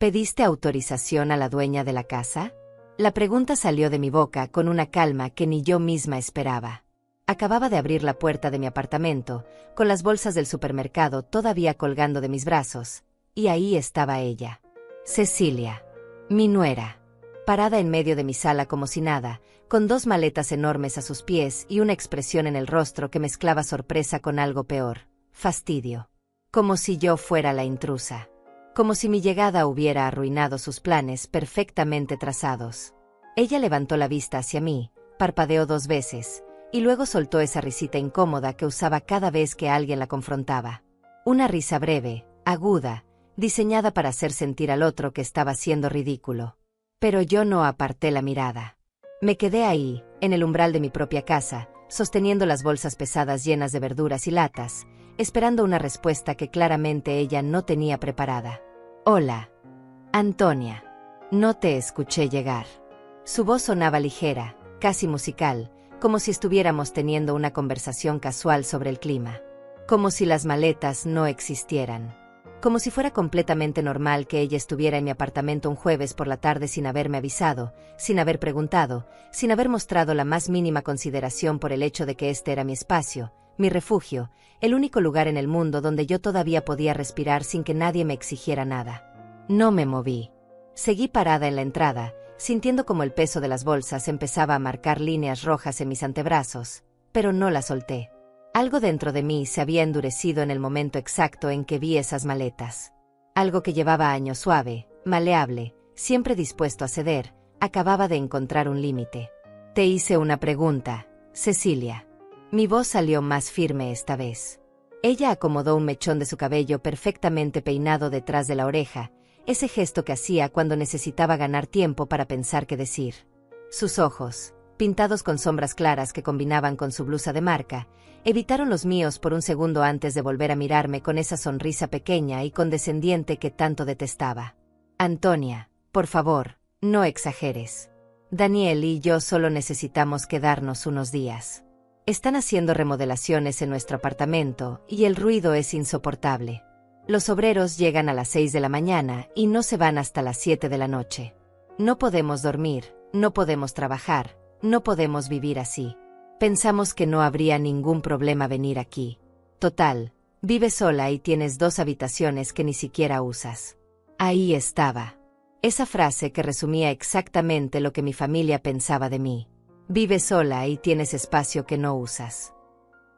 ¿Pediste autorización a la dueña de la casa? La pregunta salió de mi boca con una calma que ni yo misma esperaba. Acababa de abrir la puerta de mi apartamento, con las bolsas del supermercado todavía colgando de mis brazos, y ahí estaba ella. Cecilia, mi nuera, parada en medio de mi sala como si nada, con 2 maletas enormes a sus pies y una expresión en el rostro que mezclaba sorpresa con algo peor, fastidio. Como si yo fuera la intrusa. Como si mi llegada hubiera arruinado sus planes perfectamente trazados. Ella levantó la vista hacia mí, parpadeó 2 veces, y luego soltó esa risita incómoda que usaba cada vez que alguien la confrontaba. Una risa breve, aguda, diseñada para hacer sentir al otro que estaba siendo ridículo. Pero yo no aparté la mirada. Me quedé ahí, en el umbral de mi propia casa, sosteniendo las bolsas pesadas llenas de verduras y latas, esperando una respuesta que claramente ella no tenía preparada. Hola, Antonia. No te escuché llegar. Su voz sonaba ligera, casi musical, como si estuviéramos teniendo una conversación casual sobre el clima. Como si las maletas no existieran. Como si fuera completamente normal que ella estuviera en mi apartamento un jueves por la tarde sin haberme avisado, sin haber preguntado, sin haber mostrado la más mínima consideración por el hecho de que este era mi espacio, mi refugio, el único lugar en el mundo donde yo todavía podía respirar sin que nadie me exigiera nada. No me moví. Seguí parada en la entrada, sintiendo como el peso de las bolsas empezaba a marcar líneas rojas en mis antebrazos, pero no la solté. Algo dentro de mí se había endurecido en el momento exacto en que vi esas maletas. Algo que llevaba años suave, maleable, siempre dispuesto a ceder, acababa de encontrar un límite. Te hice una pregunta, Cecilia. Mi voz salió más firme esta vez. Ella acomodó un mechón de su cabello perfectamente peinado detrás de la oreja, ese gesto que hacía cuando necesitaba ganar tiempo para pensar qué decir. Sus ojos, pintados con sombras claras que combinaban con su blusa de marca, evitaron los míos por un segundo antes de volver a mirarme con esa sonrisa pequeña y condescendiente que tanto detestaba. Antonia, por favor, no exageres. Daniel y yo solo necesitamos quedarnos unos días. Están haciendo remodelaciones en nuestro apartamento y el ruido es insoportable. Los obreros llegan a las 6 de la mañana y no se van hasta las 7 de la noche. No podemos dormir, no podemos trabajar, no podemos vivir así. Pensamos que no habría ningún problema venir aquí. Total, vives sola y tienes 2 habitaciones que ni siquiera usas. Ahí estaba. Esa frase que resumía exactamente lo que mi familia pensaba de mí. Vives sola y tienes espacio que no usas.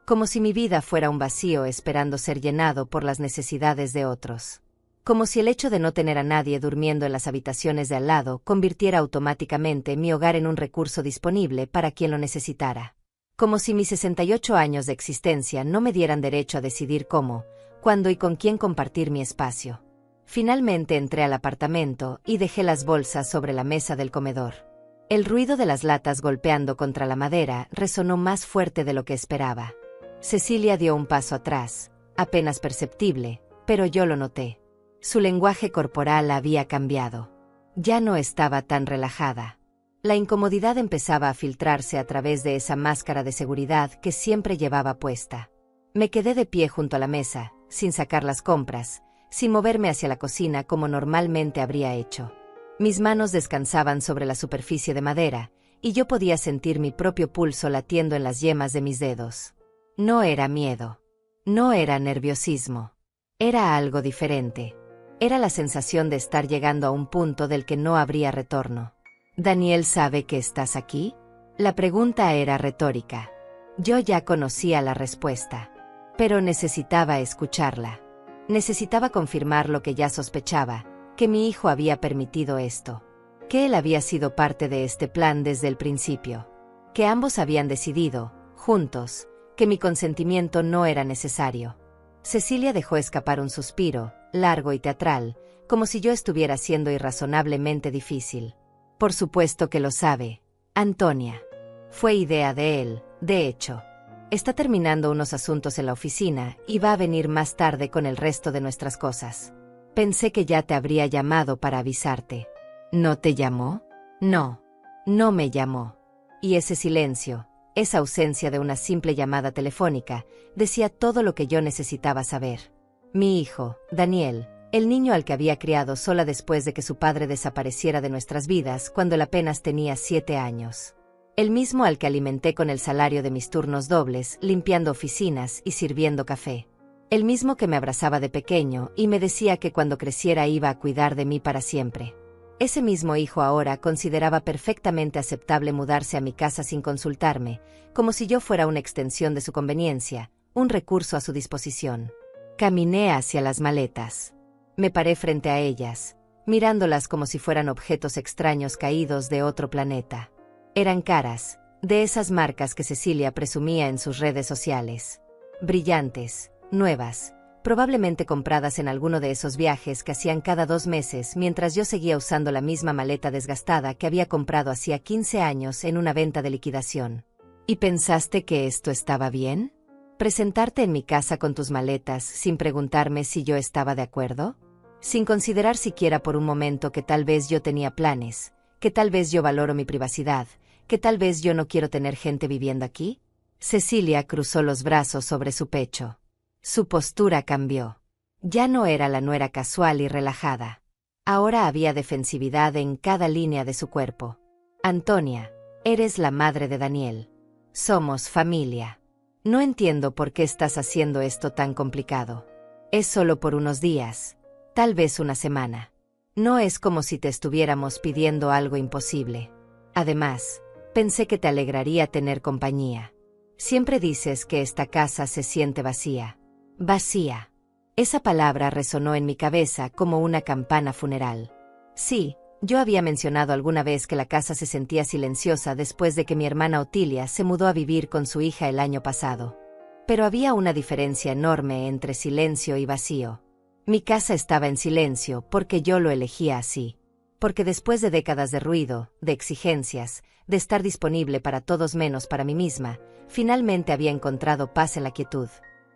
Como si mi vida fuera un vacío esperando ser llenado por las necesidades de otros. Como si el hecho de no tener a nadie durmiendo en las habitaciones de al lado convirtiera automáticamente mi hogar en un recurso disponible para quien lo necesitara. Como si mis 68 años de existencia no me dieran derecho a decidir cómo, cuándo y con quién compartir mi espacio. Finalmente entré al apartamento y dejé las bolsas sobre la mesa del comedor. El ruido de las latas golpeando contra la madera resonó más fuerte de lo que esperaba. Cecilia dio un paso atrás, apenas perceptible, pero yo lo noté. Su lenguaje corporal había cambiado. Ya no estaba tan relajada. La incomodidad empezaba a filtrarse a través de esa máscara de seguridad que siempre llevaba puesta. Me quedé de pie junto a la mesa, sin sacar las compras, sin moverme hacia la cocina como normalmente habría hecho. Mis manos descansaban sobre la superficie de madera, y yo podía sentir mi propio pulso latiendo en las yemas de mis dedos. No era miedo. No era nerviosismo. Era algo diferente. Era la sensación de estar llegando a un punto del que no habría retorno. ¿Daniel sabe que estás aquí? La pregunta era retórica. Yo ya conocía la respuesta. Pero necesitaba escucharla. Necesitaba confirmar lo que ya sospechaba, que mi hijo había permitido esto. Que él había sido parte de este plan desde el principio. Que ambos habían decidido, juntos, que mi consentimiento no era necesario. Cecilia dejó escapar un suspiro, largo y teatral, como si yo estuviera siendo irrazonablemente difícil. Por supuesto que lo sabe, Antonia. Fue idea de él, de hecho. Está terminando unos asuntos en la oficina y va a venir más tarde con el resto de nuestras cosas. Pensé que ya te habría llamado para avisarte. ¿No te llamó? No, no me llamó. Y ese silencio, esa ausencia de una simple llamada telefónica, decía todo lo que yo necesitaba saber. Mi hijo, Daniel, El niño al que había criado sola después de que su padre desapareciera de nuestras vidas cuando él apenas tenía 7 años. El mismo al que alimenté con el salario de mis turnos dobles, limpiando oficinas y sirviendo café. El mismo que me abrazaba de pequeño y me decía que cuando creciera iba a cuidar de mí para siempre. Ese mismo hijo ahora consideraba perfectamente aceptable mudarse a mi casa sin consultarme, como si yo fuera una extensión de su conveniencia, un recurso a su disposición. Caminé hacia las maletas. Me paré frente a ellas, mirándolas como si fueran objetos extraños caídos de otro planeta. Eran caras, de esas marcas que Cecilia presumía en sus redes sociales. Brillantes, nuevas, probablemente compradas en alguno de esos viajes que hacían cada 2 meses mientras yo seguía usando la misma maleta desgastada que había comprado hacía 15 años en una venta de liquidación. ¿Y pensaste que esto estaba bien? ¿Presentarte en mi casa con tus maletas sin preguntarme si yo estaba de acuerdo? Sin considerar siquiera por un momento que tal vez yo tenía planes, que tal vez yo valoro mi privacidad, que tal vez yo no quiero tener gente viviendo aquí. Cecilia cruzó los brazos sobre su pecho. Su postura cambió. Ya no era la nuera casual y relajada. Ahora había defensividad en cada línea de su cuerpo. Antonia, eres la madre de Daniel. Somos familia. No entiendo por qué estás haciendo esto tan complicado. Es solo por unos días, tal vez una semana. No es como si te estuviéramos pidiendo algo imposible. Además, pensé que te alegraría tener compañía. Siempre dices que esta casa se siente vacía. Vacía. Esa palabra resonó en mi cabeza como una campana funeral. Sí, yo había mencionado alguna vez que la casa se sentía silenciosa después de que mi hermana Otilia se mudó a vivir con su hija el año pasado. Pero había una diferencia enorme entre silencio y vacío. Mi casa estaba en silencio porque yo lo elegía así. Porque después de décadas de ruido, de exigencias, de estar disponible para todos menos para mí misma, finalmente había encontrado paz en la quietud.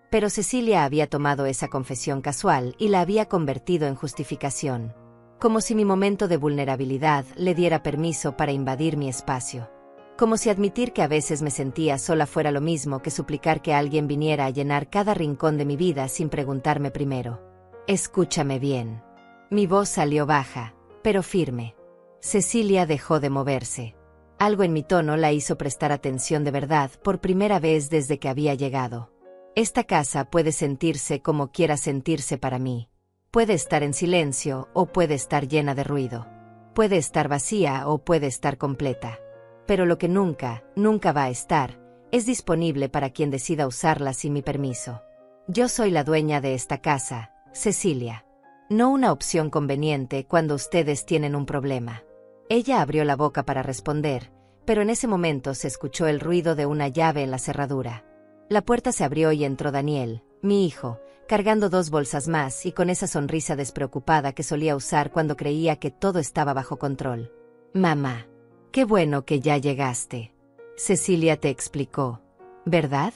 Pero Cecilia había tomado esa confesión casual y la había convertido en justificación. Como si mi momento de vulnerabilidad le diera permiso para invadir mi espacio. Como si admitir que a veces me sentía sola fuera lo mismo que suplicar que alguien viniera a llenar cada rincón de mi vida sin preguntarme primero. Escúchame bien. Mi voz salió baja, pero firme. Cecilia dejó de moverse. Algo en mi tono la hizo prestar atención de verdad por primera vez desde que había llegado. Esta casa puede sentirse como quiera sentirse para mí. Puede estar en silencio o puede estar llena de ruido. Puede estar vacía o puede estar completa. Pero lo que nunca, nunca va a estar, es disponible para quien decida usarla sin mi permiso. Yo soy la dueña de esta casa, Cecilia. No una opción conveniente cuando ustedes tienen un problema. Ella abrió la boca para responder, pero en ese momento se escuchó el ruido de una llave en la cerradura. La puerta se abrió y entró Daniel, mi hijo, cargando 2 bolsas más y con esa sonrisa despreocupada que solía usar cuando creía que todo estaba bajo control. Mamá, qué bueno que ya llegaste. Cecilia te explicó, ¿verdad?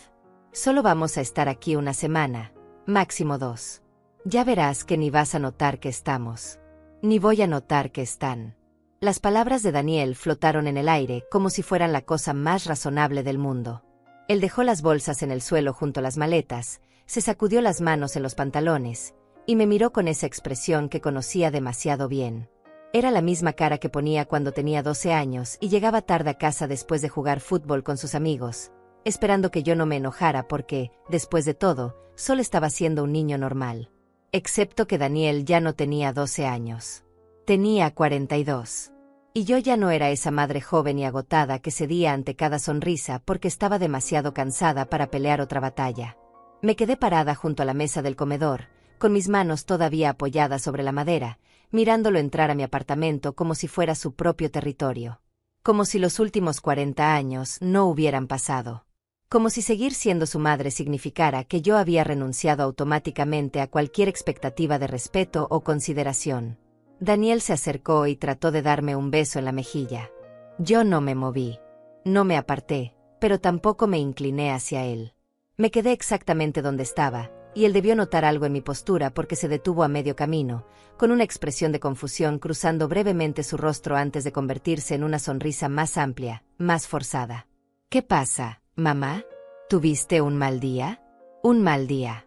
Solo vamos a estar aquí una semana, máximo 2. Ya verás que ni vas a notar que estamos. Ni voy a notar que están. Las palabras de Daniel flotaron en el aire como si fueran la cosa más razonable del mundo. Él dejó las bolsas en el suelo junto a las maletas, se sacudió las manos en los pantalones, y me miró con esa expresión que conocía demasiado bien. Era la misma cara que ponía cuando tenía 12 años y llegaba tarde a casa después de jugar fútbol con sus amigos, esperando que yo no me enojara porque, después de todo, solo estaba siendo un niño normal. Excepto que Daniel ya no tenía 12 años. Tenía 42. Y yo ya no era esa madre joven y agotada que cedía ante cada sonrisa porque estaba demasiado cansada para pelear otra batalla. Me quedé parada junto a la mesa del comedor, con mis manos todavía apoyadas sobre la madera, mirándolo entrar a mi apartamento como si fuera su propio territorio. Como si los últimos 40 años no hubieran pasado. Como si seguir siendo su madre significara que yo había renunciado automáticamente a cualquier expectativa de respeto o consideración. Daniel se acercó y trató de darme un beso en la mejilla. Yo no me moví. No me aparté, pero tampoco me incliné hacia él. Me quedé exactamente donde estaba, y él debió notar algo en mi postura porque se detuvo a medio camino, con una expresión de confusión cruzando brevemente su rostro antes de convertirse en una sonrisa más amplia, más forzada. ¿Qué pasa, mamá? ¿Tuviste un mal día? Un mal día.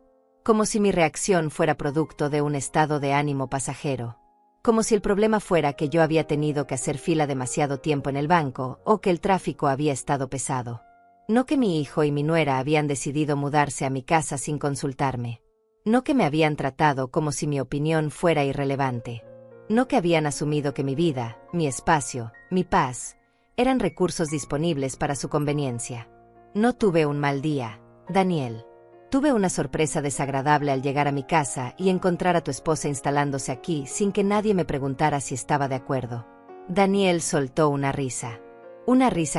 como si mi reacción fuera producto de un estado de ánimo pasajero. Como si el problema fuera que yo había tenido que hacer fila demasiado tiempo en el banco o que el tráfico había estado pesado. No que mi hijo y mi nuera habían decidido mudarse a mi casa sin consultarme. No que me habían tratado como si mi opinión fuera irrelevante. No que habían asumido que mi vida, mi espacio, mi paz, eran recursos disponibles para su conveniencia. No tuve un mal día, Daniel. Tuve una sorpresa desagradable al llegar a mi casa y encontrar a tu esposa instalándose aquí sin que nadie me preguntara si estaba de acuerdo. Daniel soltó una risa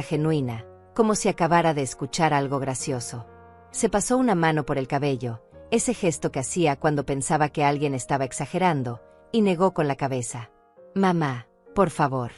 genuina, como si acabara de escuchar algo gracioso. Se pasó una mano por el cabello, ese gesto que hacía cuando pensaba que alguien estaba exagerando, y negó con la cabeza. Mamá, por favor.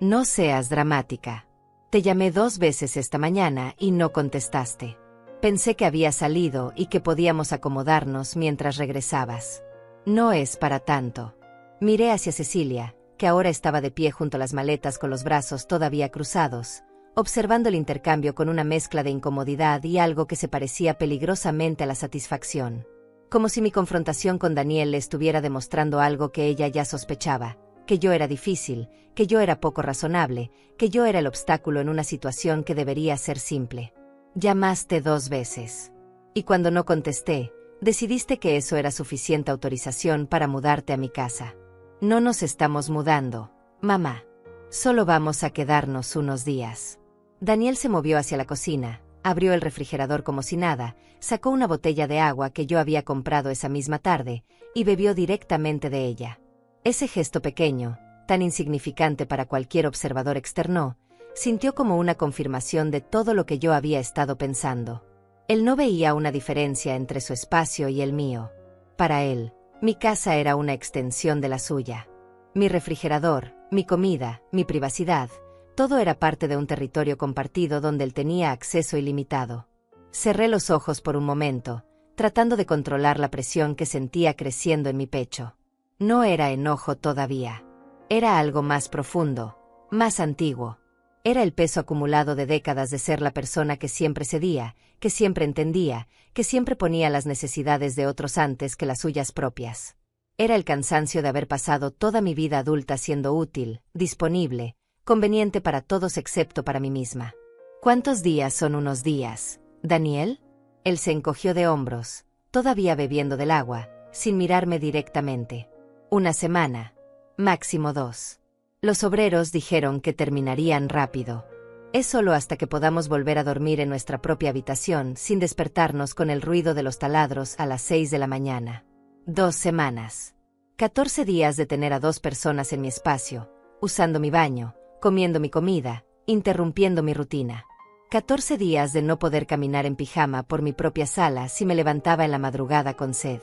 No seas dramática. Te llamé 2 veces esta mañana y no contestaste. Pensé que había salido y que podíamos acomodarnos mientras regresabas. No es para tanto. Miré hacia Cecilia, que ahora estaba de pie junto a las maletas con los brazos todavía cruzados, observando el intercambio con una mezcla de incomodidad y algo que se parecía peligrosamente a la satisfacción. Como si mi confrontación con Daniel le estuviera demostrando algo que ella ya sospechaba, que yo era difícil, que yo era poco razonable, que yo era el obstáculo en una situación que debería ser simple. Llamaste 2 veces. Y cuando no contesté, decidiste que eso era suficiente autorización para mudarte a mi casa. No nos estamos mudando, mamá. Solo vamos a quedarnos unos días. Daniel se movió hacia la cocina, abrió el refrigerador como si nada, sacó una botella de agua que yo había comprado esa misma tarde, y bebió directamente de ella. Ese gesto pequeño, tan insignificante para cualquier observador externo, sintió como una confirmación de todo lo que yo había estado pensando. Él no veía una diferencia entre su espacio y el mío. Para él, mi casa era una extensión de la suya. Mi refrigerador, mi comida, mi privacidad, todo era parte de un territorio compartido donde él tenía acceso ilimitado. Cerré los ojos por un momento, tratando de controlar la presión que sentía creciendo en mi pecho. No era enojo todavía. Era algo más profundo, más antiguo. Era el peso acumulado de décadas de ser la persona que siempre cedía, que siempre entendía, que siempre ponía las necesidades de otros antes que las suyas propias. Era el cansancio de haber pasado toda mi vida adulta siendo útil, disponible, conveniente para todos excepto para mí misma. ¿Cuántos días son unos días, Daniel? Él se encogió de hombros, todavía bebiendo del agua, sin mirarme directamente. 1 semana, máximo 2. Los obreros dijeron que terminarían rápido. Es solo hasta que podamos volver a dormir en nuestra propia habitación sin despertarnos con el ruido de los taladros a las 6 de la mañana. 2 semanas. 14 días de tener a 2 personas en mi espacio, usando mi baño, comiendo mi comida, interrumpiendo mi rutina. 14 días de no poder caminar en pijama por mi propia sala si me levantaba en la madrugada con sed.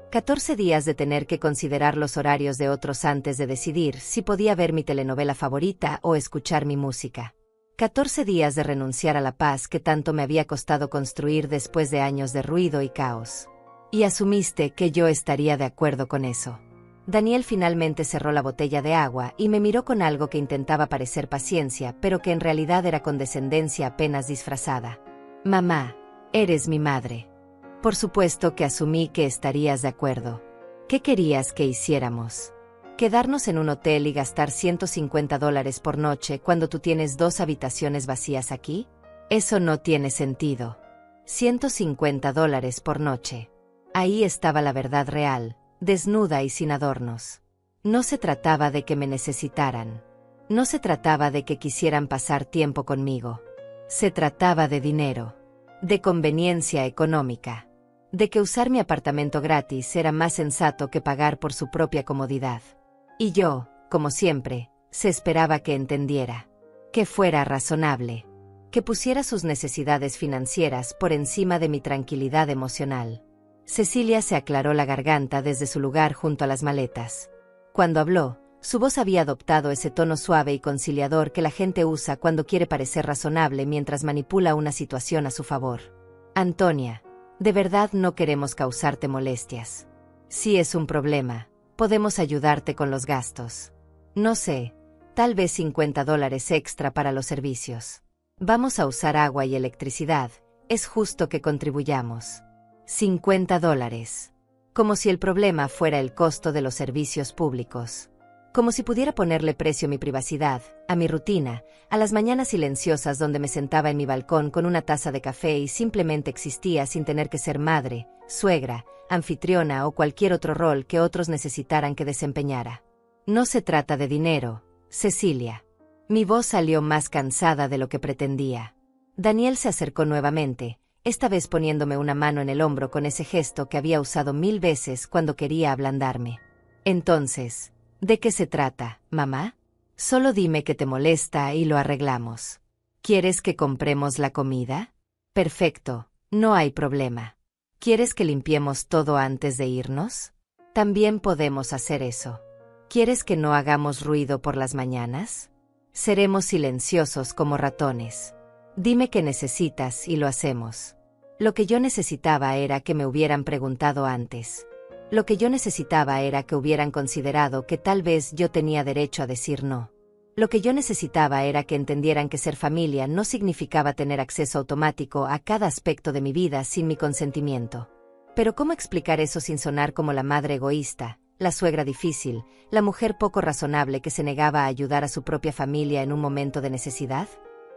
14 días de tener que considerar los horarios de otros antes de decidir si podía ver mi telenovela favorita o escuchar mi música. 14 días de renunciar a la paz que tanto me había costado construir después de años de ruido y caos. Y asumiste que yo estaría de acuerdo con eso. Daniel finalmente cerró la botella de agua y me miró con algo que intentaba parecer paciencia, pero que en realidad era condescendencia apenas disfrazada. Mamá, eres mi madre. Por supuesto que asumí que estarías de acuerdo. ¿Qué querías que hiciéramos? ¿Quedarnos en un hotel y gastar $150 por noche cuando tú tienes 2 habitaciones vacías aquí? Eso no tiene sentido. $150 por noche. Ahí estaba la verdad real, desnuda y sin adornos. No se trataba de que me necesitaran. No se trataba de que quisieran pasar tiempo conmigo. Se trataba de dinero. De conveniencia económica. De que usar mi apartamento gratis era más sensato que pagar por su propia comodidad. Y yo, como siempre, se esperaba que entendiera. Que fuera razonable. Que pusiera sus necesidades financieras por encima de mi tranquilidad emocional. Cecilia se aclaró la garganta desde su lugar junto a las maletas. Cuando habló, su voz había adoptado ese tono suave y conciliador que la gente usa cuando quiere parecer razonable mientras manipula una situación a su favor. Antonia, de verdad no queremos causarte molestias. Si es un problema, podemos ayudarte con los gastos. No sé, tal vez $50 extra para los servicios. Vamos a usar agua y electricidad, es justo que contribuyamos. $50. Como si el problema fuera el costo de los servicios públicos. Como si pudiera ponerle precio a mi privacidad, a mi rutina, a las mañanas silenciosas donde me sentaba en mi balcón con una taza de café y simplemente existía sin tener que ser madre, suegra, anfitriona o cualquier otro rol que otros necesitaran que desempeñara. No se trata de dinero, Cecilia. Mi voz salió más cansada de lo que pretendía. Daniel se acercó nuevamente, esta vez poniéndome una mano en el hombro con ese gesto que había usado 1000 veces cuando quería ablandarme. Entonces, ¿de qué se trata, mamá? Solo dime que te molesta y lo arreglamos. ¿Quieres que compremos la comida? Perfecto, no hay problema. ¿Quieres que limpiemos todo antes de irnos? También podemos hacer eso. ¿Quieres que no hagamos ruido por las mañanas? Seremos silenciosos como ratones. Dime qué necesitas y lo hacemos. Lo que yo necesitaba era que me hubieran preguntado antes. Lo que yo necesitaba era que hubieran considerado que tal vez yo tenía derecho a decir no. Lo que yo necesitaba era que entendieran que ser familia no significaba tener acceso automático a cada aspecto de mi vida sin mi consentimiento. Pero ¿cómo explicar eso sin sonar como la madre egoísta, la suegra difícil, la mujer poco razonable que se negaba a ayudar a su propia familia en un momento de necesidad?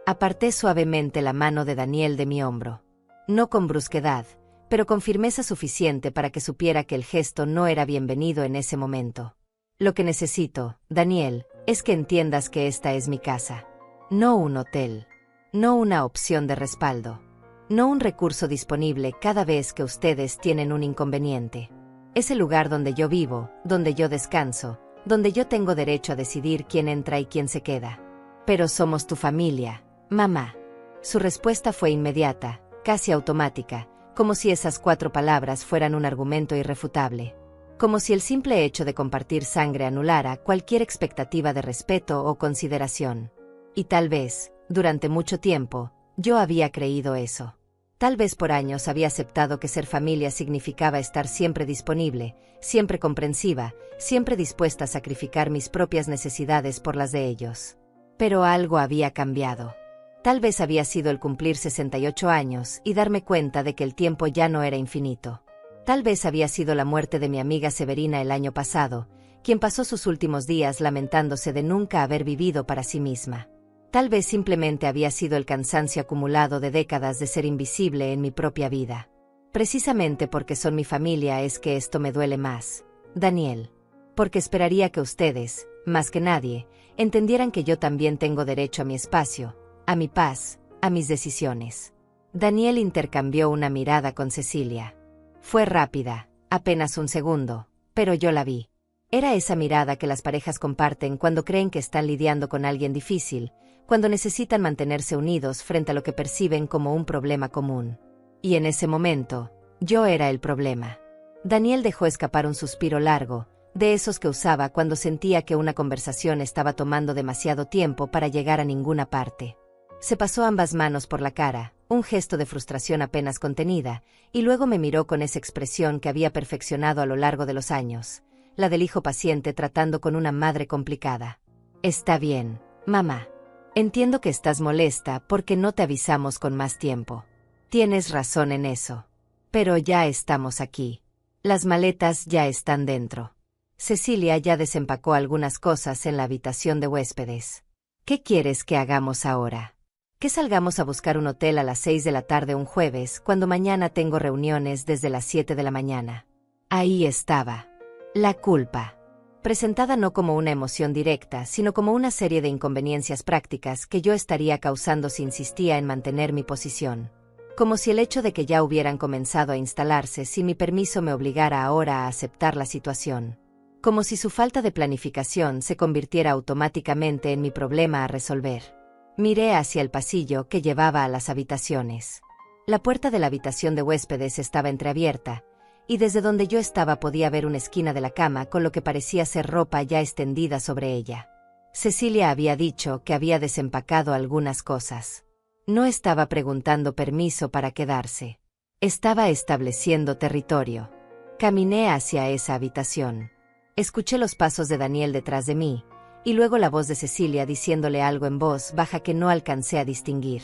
Aparté suavemente la mano de Daniel de mi hombro. No con brusquedad, pero con firmeza suficiente para que supiera que el gesto no era bienvenido en ese momento. Lo que necesito, Daniel, es que entiendas que esta es mi casa. No un hotel. No una opción de respaldo. No un recurso disponible cada vez que ustedes tienen un inconveniente. Es el lugar donde yo vivo, donde yo descanso, donde yo tengo derecho a decidir quién entra y quién se queda. Pero somos tu familia, mamá. Su respuesta fue inmediata, casi automática, como si esas 4 palabras fueran un argumento irrefutable. Como si el simple hecho de compartir sangre anulara cualquier expectativa de respeto o consideración. Y tal vez, durante mucho tiempo, yo había creído eso. Tal vez por años había aceptado que ser familia significaba estar siempre disponible, siempre comprensiva, siempre dispuesta a sacrificar mis propias necesidades por las de ellos. Pero algo había cambiado. Tal vez había sido el cumplir 68 años y darme cuenta de que el tiempo ya no era infinito. Tal vez había sido la muerte de mi amiga Severina el año pasado, quien pasó sus últimos días lamentándose de nunca haber vivido para sí misma. Tal vez simplemente había sido el cansancio acumulado de décadas de ser invisible en mi propia vida. Precisamente porque son mi familia es que esto me duele más, Daniel. Porque esperaría que ustedes, más que nadie, entendieran que yo también tengo derecho a mi espacio, a mi paz, a mis decisiones. Daniel intercambió una mirada con Cecilia. Fue rápida, apenas un segundo, pero yo la vi. Era esa mirada que las parejas comparten cuando creen que están lidiando con alguien difícil, cuando necesitan mantenerse unidos frente a lo que perciben como un problema común. Y en ese momento, yo era el problema. Daniel dejó escapar un suspiro largo, de esos que usaba cuando sentía que una conversación estaba tomando demasiado tiempo para llegar a ninguna parte. Se pasó ambas manos por la cara, un gesto de frustración apenas contenida, y luego me miró con esa expresión que había perfeccionado a lo largo de los años, la del hijo paciente tratando con una madre complicada. Está bien, mamá. Entiendo que estás molesta porque no te avisamos con más tiempo. Tienes razón en eso. Pero ya estamos aquí. Las maletas ya están dentro. Cecilia ya desempacó algunas cosas en la habitación de huéspedes. ¿Qué quieres que hagamos ahora? Que salgamos a buscar un hotel a las 6 de la tarde un jueves, cuando mañana tengo reuniones desde las 7 de la mañana. Ahí estaba. La culpa. Presentada no como una emoción directa, sino como una serie de inconveniencias prácticas que yo estaría causando si insistía en mantener mi posición. Como si el hecho de que ya hubieran comenzado a instalarse sin mi permiso me obligara ahora a aceptar la situación. Como si su falta de planificación se convirtiera automáticamente en mi problema a resolver. Miré hacia el pasillo que llevaba a las habitaciones. La puerta de la habitación de huéspedes estaba entreabierta, y desde donde yo estaba podía ver una esquina de la cama con lo que parecía ser ropa ya extendida sobre ella. Cecilia había dicho que había desempacado algunas cosas. No estaba preguntando permiso para quedarse. Estaba estableciendo territorio. Caminé hacia esa habitación. Escuché los pasos de Daniel detrás de mí, y luego la voz de Cecilia diciéndole algo en voz baja que no alcancé a distinguir.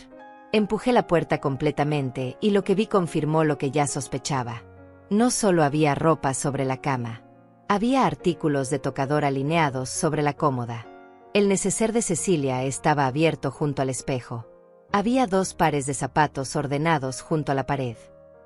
Empujé la puerta completamente y lo que vi confirmó lo que ya sospechaba. No solo había ropa sobre la cama. Había artículos de tocador alineados sobre la cómoda. El neceser de Cecilia estaba abierto junto al espejo. Había 2 pares de zapatos ordenados junto a la pared.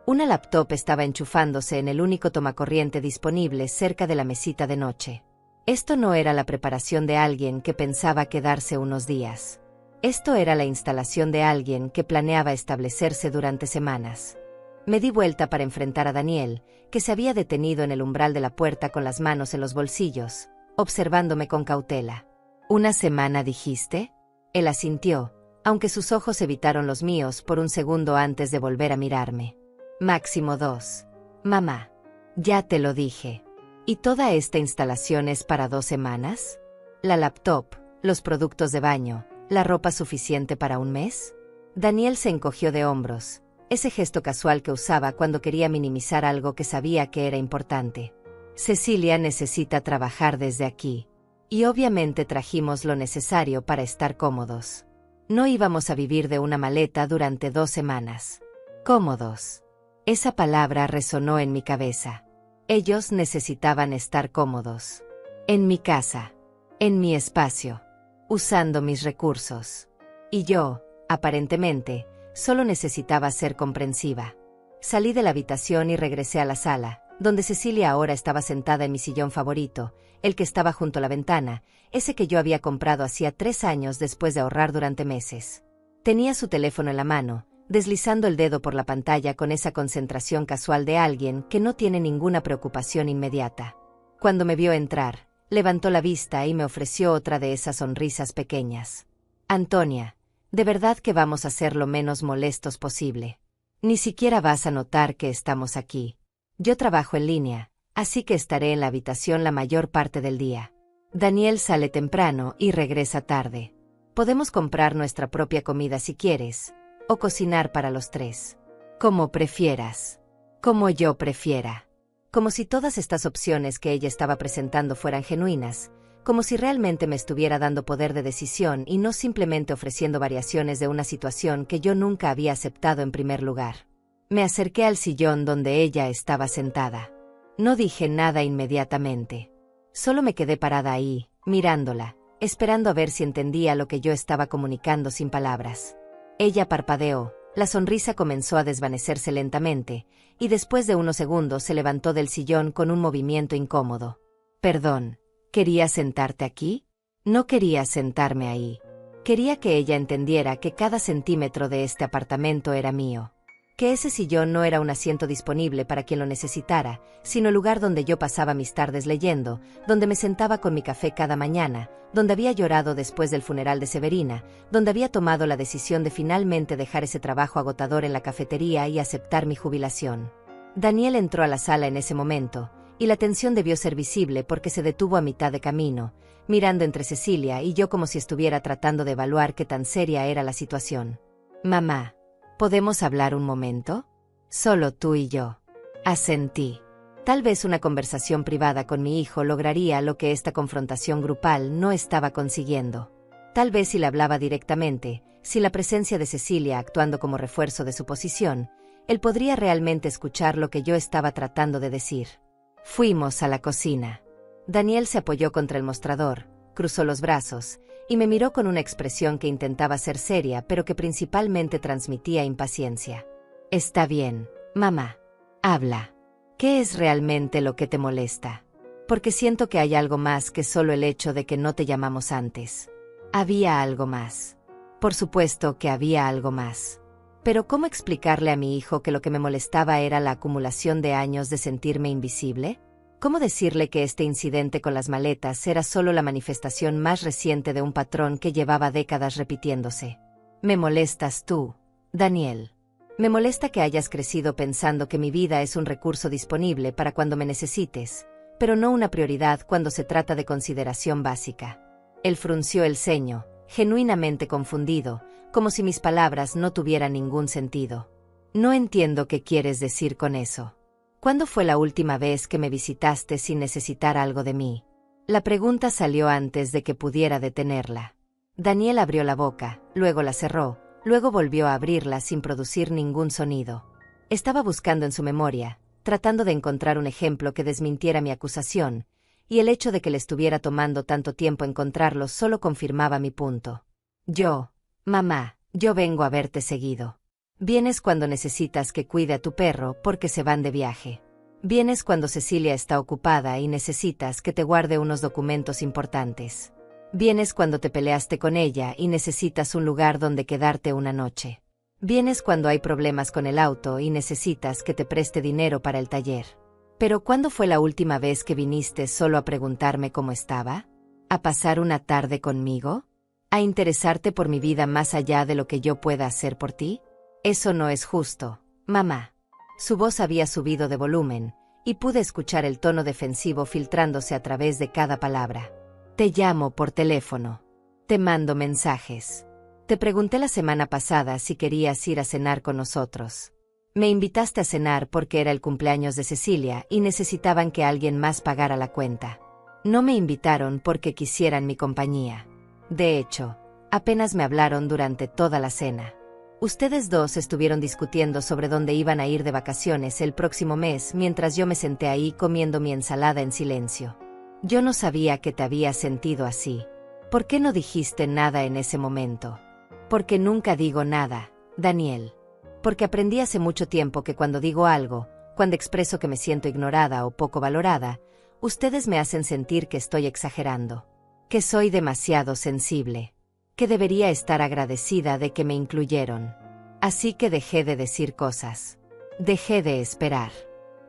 Una laptop estaba enchufándose en el único tomacorriente disponible cerca de la mesita de noche. Esto no era la preparación de alguien que pensaba quedarse unos días. Esto era la instalación de alguien que planeaba establecerse durante semanas. Me di vuelta para enfrentar a Daniel, que se había detenido en el umbral de la puerta con las manos en los bolsillos, observándome con cautela. ¿Una semana dijiste? Él asintió, aunque sus ojos evitaron los míos por un segundo antes de volver a mirarme. Máximo 2. Mamá. Ya te lo dije. ¿Y toda esta instalación es para 2 semanas? ¿La laptop, los productos de baño, la ropa suficiente para un mes? Daniel se encogió de hombros, ese gesto casual que usaba cuando quería minimizar algo que sabía que era importante. Cecilia necesita trabajar desde aquí. Y obviamente trajimos lo necesario para estar cómodos. No íbamos a vivir de una maleta durante 2 semanas. Cómodos. Esa palabra resonó en mi cabeza. Ellos necesitaban estar cómodos. En mi casa. En mi espacio. Usando mis recursos. Y yo, aparentemente, solo necesitaba ser comprensiva. Salí de la habitación y regresé a la sala, donde Cecilia ahora estaba sentada en mi sillón favorito, el que estaba junto a la ventana, ese que yo había comprado hacía 3 años después de ahorrar durante meses. Tenía su teléfono en la mano, deslizando el dedo por la pantalla con esa concentración casual de alguien que no tiene ninguna preocupación inmediata. Cuando me vio entrar, levantó la vista y me ofreció otra de esas sonrisas pequeñas. Antonia, de verdad que vamos a ser lo menos molestos posible. Ni siquiera vas a notar que estamos aquí. Yo trabajo en línea, así que estaré en la habitación la mayor parte del día. Daniel sale temprano y regresa tarde. Podemos comprar nuestra propia comida si quieres, o cocinar para los 3. Como prefieras. Como yo prefiera. Como si todas estas opciones que ella estaba presentando fueran genuinas, como si realmente me estuviera dando poder de decisión y no simplemente ofreciendo variaciones de una situación que yo nunca había aceptado en primer lugar. Me acerqué al sillón donde ella estaba sentada. No dije nada inmediatamente. Solo me quedé parada ahí, mirándola, esperando a ver si entendía lo que yo estaba comunicando sin palabras. Ella parpadeó, la sonrisa comenzó a desvanecerse lentamente, y después de unos segundos se levantó del sillón con un movimiento incómodo. Perdón, ¿querías sentarte aquí? No quería sentarme ahí. Quería que ella entendiera que cada centímetro de este apartamento era mío. Que ese sillón no era un asiento disponible para quien lo necesitara, sino el lugar donde yo pasaba mis tardes leyendo, donde me sentaba con mi café cada mañana, donde había llorado después del funeral de Severina, donde había tomado la decisión de finalmente dejar ese trabajo agotador en la cafetería y aceptar mi jubilación. Daniel entró a la sala en ese momento, y la tensión debió ser visible porque se detuvo a mitad de camino, mirando entre Cecilia y yo como si estuviera tratando de evaluar qué tan seria era la situación. Mamá. ¿Podemos hablar un momento? Solo tú y yo. Asentí. Tal vez una conversación privada con mi hijo lograría lo que esta confrontación grupal no estaba consiguiendo. Tal vez si le hablaba directamente, sin la presencia de Cecilia actuando como refuerzo de su posición, él podría realmente escuchar lo que yo estaba tratando de decir. Fuimos a la cocina. Daniel se apoyó contra el mostrador, cruzó los brazos, y me miró con una expresión que intentaba ser seria pero que principalmente transmitía impaciencia. Está bien, mamá. Habla. ¿Qué es realmente lo que te molesta? Porque siento que hay algo más que solo el hecho de que no te llamamos antes. Había algo más. Por supuesto que había algo más. Pero ¿cómo explicarle a mi hijo que lo que me molestaba era la acumulación de años de sentirme invisible? ¿Cómo decirle que este incidente con las maletas era solo la manifestación más reciente de un patrón que llevaba décadas repitiéndose? Me molestas tú, Daniel. Me molesta que hayas crecido pensando que mi vida es un recurso disponible para cuando me necesites, pero no una prioridad cuando se trata de consideración básica. Él frunció el ceño, genuinamente confundido, como si mis palabras no tuvieran ningún sentido. No entiendo qué quieres decir con eso. ¿Cuándo fue la última vez que me visitaste sin necesitar algo de mí? La pregunta salió antes de que pudiera detenerla. Daniel abrió la boca, luego la cerró, Luego volvió a abrirla sin producir ningún sonido. Estaba buscando en su memoria, tratando de encontrar un ejemplo que desmintiera mi acusación, y el hecho de que le estuviera tomando tanto tiempo encontrarlo solo confirmaba mi punto. Mamá, yo vengo a verte seguido. Vienes cuando necesitas que cuide a tu perro porque se van de viaje. Vienes cuando Cecilia está ocupada y necesitas que te guarde unos documentos importantes. Vienes cuando te peleaste con ella y necesitas un lugar donde quedarte una noche. Vienes cuando hay problemas con el auto y necesitas que te preste dinero para el taller. Pero ¿cuándo fue la última vez que viniste solo a preguntarme cómo estaba? ¿A pasar una tarde conmigo? ¿A interesarte por mi vida más allá de lo que yo pueda hacer por ti? Eso no es justo, mamá. Su voz había subido de volumen, y pude escuchar el tono defensivo filtrándose a través de cada palabra. Te llamo por teléfono. Te mando mensajes. Te pregunté la semana pasada si querías ir a cenar con nosotros. Me invitaste a cenar porque era el cumpleaños de Cecilia y necesitaban que alguien más pagara la cuenta. No me invitaron porque quisieran mi compañía. De hecho, apenas me hablaron durante toda la cena. Ustedes dos estuvieron discutiendo sobre dónde iban a ir de vacaciones el próximo mes mientras yo me senté ahí comiendo mi ensalada en silencio. Yo no sabía que te habías sentido así. ¿Por qué no dijiste nada en ese momento? Porque nunca digo nada, Daniel. Porque aprendí hace mucho tiempo que cuando digo algo, cuando expreso que me siento ignorada o poco valorada, ustedes me hacen sentir que estoy exagerando. Que soy demasiado sensible. Que debería estar agradecida de que me incluyeron. Así que dejé de decir cosas. Dejé de esperar.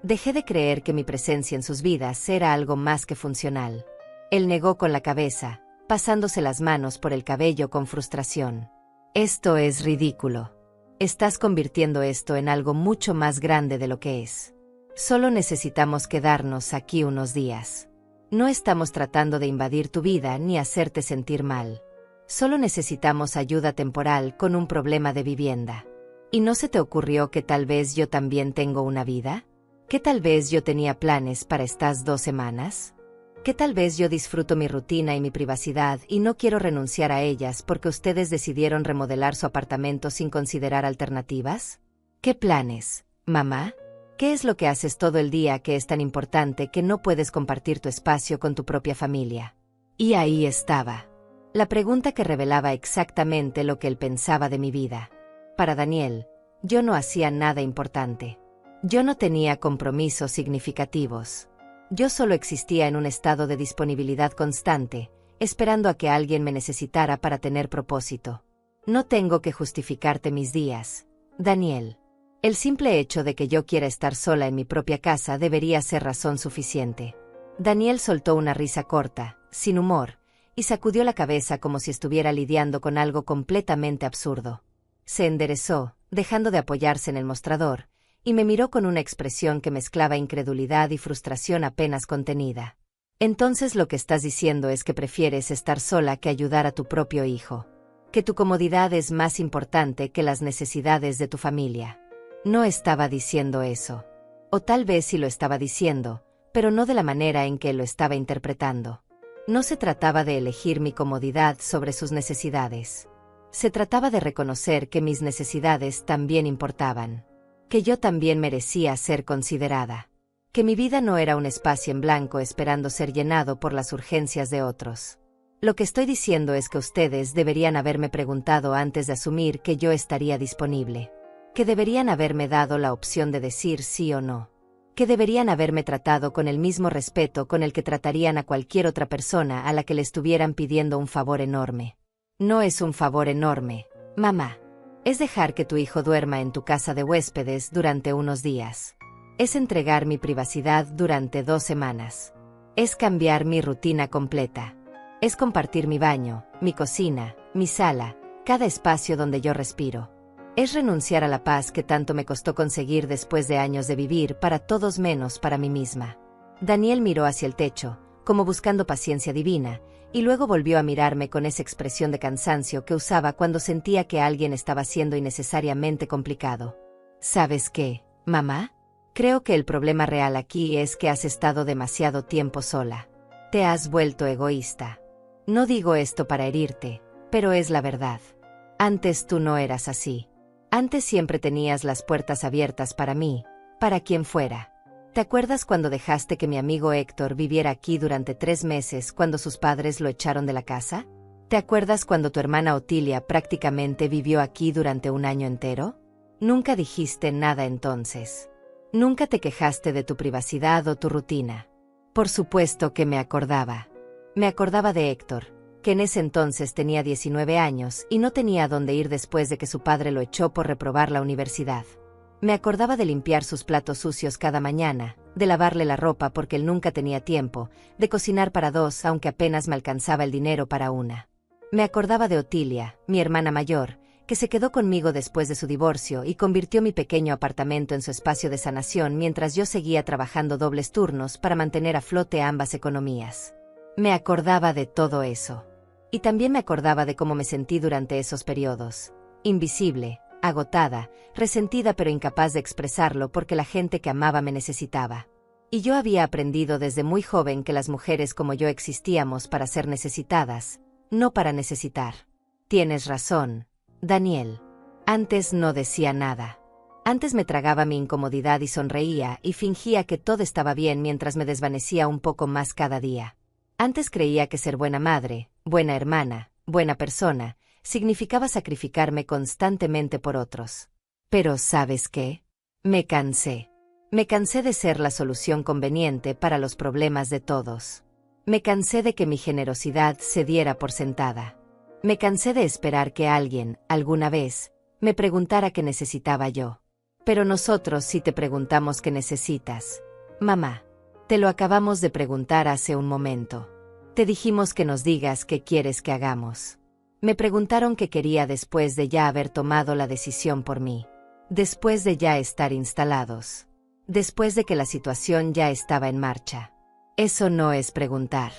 Dejé de creer que mi presencia en sus vidas era algo más que funcional. Él negó con la cabeza, pasándose las manos por el cabello con frustración. Esto es ridículo. Estás convirtiendo esto en algo mucho más grande de lo que es. Solo necesitamos quedarnos aquí unos días. No estamos tratando de invadir tu vida ni hacerte sentir mal. Solo necesitamos ayuda temporal con un problema de vivienda. ¿Y no se te ocurrió que tal vez yo también tengo una vida? ¿Que tal vez yo tenía planes para estas 2 semanas? ¿Que tal vez yo disfruto mi rutina y mi privacidad y no quiero renunciar a ellas porque ustedes decidieron remodelar su apartamento sin considerar alternativas? ¿Qué planes, mamá? ¿Qué es lo que haces todo el día que es tan importante que no puedes compartir tu espacio con tu propia familia? Y ahí estaba. La pregunta que revelaba exactamente lo que él pensaba de mi vida. Para Daniel, yo no hacía nada importante. Yo no tenía compromisos significativos. Yo solo existía en un estado de disponibilidad constante, esperando a que alguien me necesitara para tener propósito. No tengo que justificarte mis días, Daniel. El simple hecho de que yo quiera estar sola en mi propia casa debería ser razón suficiente. Daniel soltó una risa corta, sin humor, y sacudió la cabeza como si estuviera lidiando con algo completamente absurdo. Se enderezó, dejando de apoyarse en el mostrador, y me miró con una expresión que mezclaba incredulidad y frustración apenas contenida. Entonces lo que estás diciendo es que prefieres estar sola que ayudar a tu propio hijo. Que tu comodidad es más importante que las necesidades de tu familia. No estaba diciendo eso. O tal vez sí lo estaba diciendo, pero no de la manera en que lo estaba interpretando. No se trataba de elegir mi comodidad sobre sus necesidades. Se trataba de reconocer que mis necesidades también importaban. Que yo también merecía ser considerada. Que mi vida no era un espacio en blanco esperando ser llenado por las urgencias de otros. Lo que estoy diciendo es que ustedes deberían haberme preguntado antes de asumir que yo estaría disponible. Que deberían haberme dado la opción de decir sí o no. Que deberían haberme tratado con el mismo respeto con el que tratarían a cualquier otra persona a la que le estuvieran pidiendo un favor enorme. No es un favor enorme, mamá. Es dejar que tu hijo duerma en tu casa de huéspedes durante unos días. Es entregar mi privacidad durante 2 semanas. Es cambiar mi rutina completa. Es compartir mi baño, mi cocina, mi sala, cada espacio donde yo respiro. Es renunciar a la paz que tanto me costó conseguir después de años de vivir para todos menos para mí misma. Daniel miró hacia el techo, como buscando paciencia divina, y luego volvió a mirarme con esa expresión de cansancio que usaba cuando sentía que alguien estaba siendo innecesariamente complicado. ¿Sabes qué, mamá? Creo que el problema real aquí es que has estado demasiado tiempo sola. Te has vuelto egoísta. No digo esto para herirte, pero es la verdad. Antes tú no eras así. Antes siempre tenías las puertas abiertas para mí, para quien fuera. ¿Te acuerdas cuando dejaste que mi amigo Héctor viviera aquí durante 3 meses cuando sus padres lo echaron de la casa? ¿Te acuerdas cuando tu hermana Otilia prácticamente vivió aquí durante un año entero? Nunca dijiste nada entonces. Nunca te quejaste de tu privacidad o tu rutina. Por supuesto que me acordaba. Me acordaba de Héctor, que en ese entonces tenía 19 años y no tenía a dónde ir después de que su padre lo echó por reprobar la universidad. Me acordaba de limpiar sus platos sucios cada mañana, de lavarle la ropa porque él nunca tenía tiempo, de cocinar para 2 aunque apenas me alcanzaba el dinero para una. Me acordaba de Otilia, mi hermana mayor, que se quedó conmigo después de su divorcio y convirtió mi pequeño apartamento en su espacio de sanación mientras yo seguía trabajando dobles turnos para mantener a flote ambas economías. Me acordaba de todo eso. Y también me acordaba de cómo me sentí durante esos periodos. Invisible, agotada, resentida pero incapaz de expresarlo porque la gente que amaba me necesitaba. Y yo había aprendido desde muy joven que las mujeres como yo existíamos para ser necesitadas, no para necesitar. Tienes razón, Daniel. Antes no decía nada. Antes me tragaba mi incomodidad y sonreía y fingía que todo estaba bien mientras me desvanecía un poco más cada día. Antes creía que ser buena madre, buena hermana, buena persona, significaba sacrificarme constantemente por otros. Pero ¿sabes qué? Me cansé. Me cansé de ser la solución conveniente para los problemas de todos. Me cansé de que mi generosidad se diera por sentada. Me cansé de esperar que alguien, alguna vez, me preguntara qué necesitaba yo. Pero nosotros sí te preguntamos qué necesitas. Mamá, te lo acabamos de preguntar hace un momento. Te dijimos que nos digas qué quieres que hagamos. Me preguntaron qué quería después de ya haber tomado la decisión por mí. Después de ya estar instalados. Después de que la situación ya estaba en marcha. Eso no es preguntar.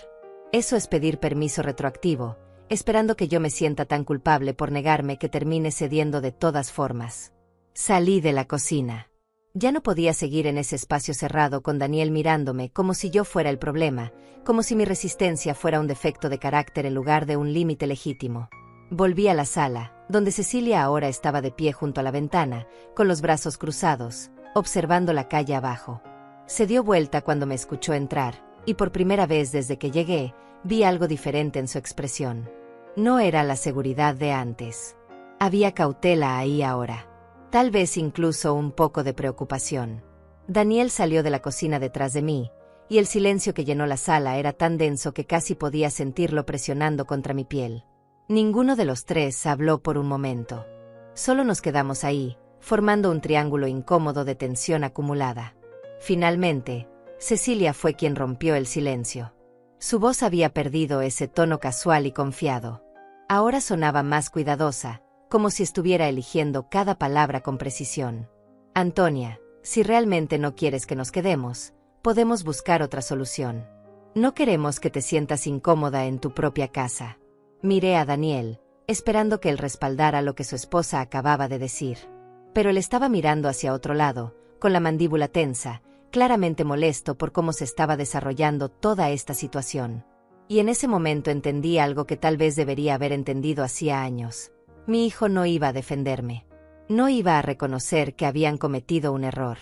Eso es pedir permiso retroactivo, esperando que yo me sienta tan culpable por negarme que termine cediendo de todas formas. Salí de la cocina. Ya no podía seguir en ese espacio cerrado con Daniel mirándome como si yo fuera el problema, como si mi resistencia fuera un defecto de carácter en lugar de un límite legítimo. Volví a la sala, donde Cecilia ahora estaba de pie junto a la ventana, con los brazos cruzados, observando la calle abajo. Se dio vuelta cuando me escuchó entrar, y por primera vez desde que llegué, vi algo diferente en su expresión. No era la seguridad de antes. Había cautela ahí ahora. Tal vez incluso un poco de preocupación. Daniel salió de la cocina detrás de mí, y el silencio que llenó la sala era tan denso que casi podía sentirlo presionando contra mi piel. Ninguno de los tres habló por un momento. Solo nos quedamos ahí, formando un triángulo incómodo de tensión acumulada. Finalmente, Cecilia fue quien rompió el silencio. Su voz había perdido ese tono casual y confiado. Ahora sonaba más cuidadosa, como si estuviera eligiendo cada palabra con precisión. Antonia, si realmente no quieres que nos quedemos, podemos buscar otra solución. No queremos que te sientas incómoda en tu propia casa. Miré a Daniel, esperando que él respaldara lo que su esposa acababa de decir. Pero él estaba mirando hacia otro lado, con la mandíbula tensa, claramente molesto por cómo se estaba desarrollando toda esta situación. Y en ese momento entendí algo que tal vez debería haber entendido hacía años. Mi hijo no iba a defenderme. No iba a reconocer que habían cometido un error.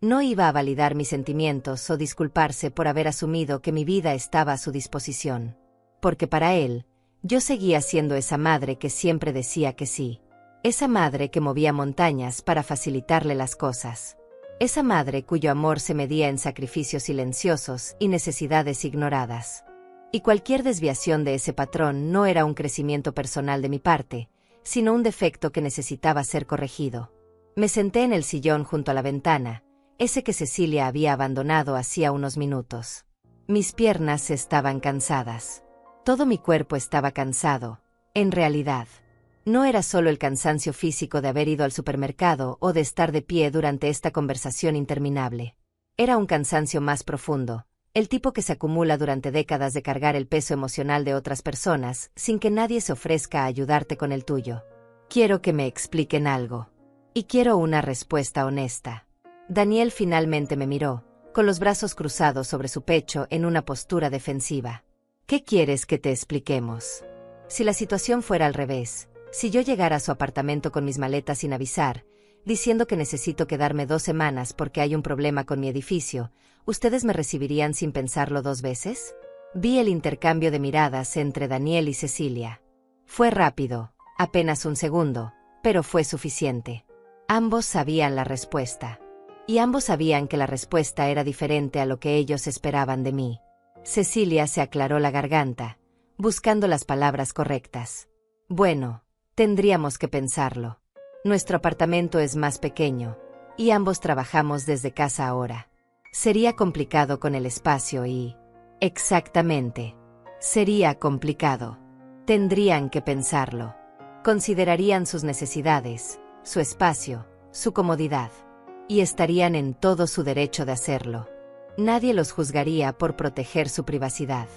No iba a validar mis sentimientos o disculparse por haber asumido que mi vida estaba a su disposición. Porque para él, yo seguía siendo esa madre que siempre decía que sí. Esa madre que movía montañas para facilitarle las cosas. Esa madre cuyo amor se medía en sacrificios silenciosos y necesidades ignoradas. Y cualquier desviación de ese patrón no era un crecimiento personal de mi parte, sino un defecto que necesitaba ser corregido. Me senté en el sillón junto a la ventana, ese que Cecilia había abandonado hacía unos minutos. Mis piernas estaban cansadas. Todo mi cuerpo estaba cansado, en realidad. No era solo el cansancio físico de haber ido al supermercado o de estar de pie durante esta conversación interminable. Era un cansancio más profundo, el tipo que se acumula durante décadas de cargar el peso emocional de otras personas sin que nadie se ofrezca a ayudarte con el tuyo. Quiero que me expliquen algo. Y quiero una respuesta honesta. Daniel finalmente me miró, con los brazos cruzados sobre su pecho en una postura defensiva. ¿Qué quieres que te expliquemos? Si la situación fuera al revés, Si yo llegara a su apartamento con mis maletas sin avisar, diciendo que necesito quedarme 2 semanas porque hay un problema con mi edificio, ¿ustedes me recibirían sin pensarlo 2 veces? Vi el intercambio de miradas entre Daniel y Cecilia. Fue rápido, apenas un segundo, pero fue suficiente. Ambos sabían la respuesta. Y ambos sabían que la respuesta era diferente a lo que ellos esperaban de mí. Cecilia se aclaró la garganta, buscando las palabras correctas. Bueno, tendríamos que pensarlo. Nuestro apartamento es más pequeño, y ambos trabajamos desde casa ahora. Sería complicado con el espacio y... Exactamente. Sería complicado. Tendrían que pensarlo. Considerarían sus necesidades, su espacio, su comodidad. Y estarían en todo su derecho de hacerlo. Nadie los juzgaría por proteger su privacidad.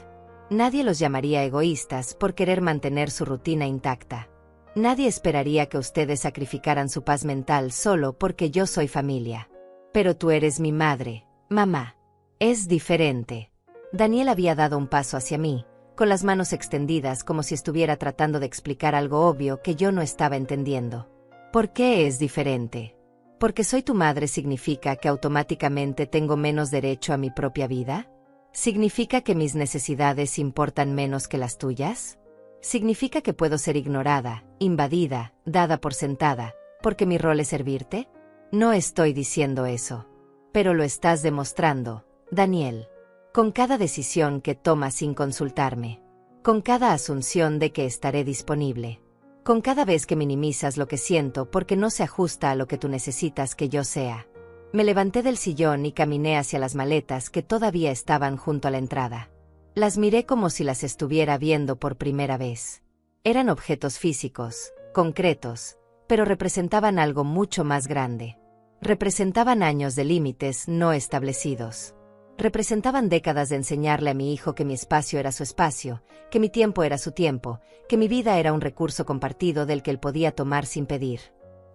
Nadie los llamaría egoístas por querer mantener su rutina intacta. Nadie esperaría que ustedes sacrificaran su paz mental solo porque yo soy familia. Pero tú eres mi madre, mamá. Es diferente. Daniel había dado un paso hacia mí, con las manos extendidas como si estuviera tratando de explicar algo obvio que yo no estaba entendiendo. ¿Por qué es diferente? ¿Porque soy tu madre significa que automáticamente tengo menos derecho a mi propia vida? ¿Significa que mis necesidades importan menos que las tuyas? ¿Significa que puedo ser ignorada, invadida, dada por sentada, porque mi rol es servirte? No estoy diciendo eso. Pero lo estás demostrando, Daniel. Con cada decisión que tomas sin consultarme. Con cada asunción de que estaré disponible. Con cada vez que minimizas lo que siento porque no se ajusta a lo que tú necesitas que yo sea. Me levanté del sillón y caminé hacia las maletas que todavía estaban junto a la entrada. Las miré como si las estuviera viendo por primera vez. Eran objetos físicos, concretos, pero representaban algo mucho más grande. Representaban años de límites no establecidos. Representaban décadas de enseñarle a mi hijo que mi espacio era su espacio, que mi tiempo era su tiempo, que mi vida era un recurso compartido del que él podía tomar sin pedir.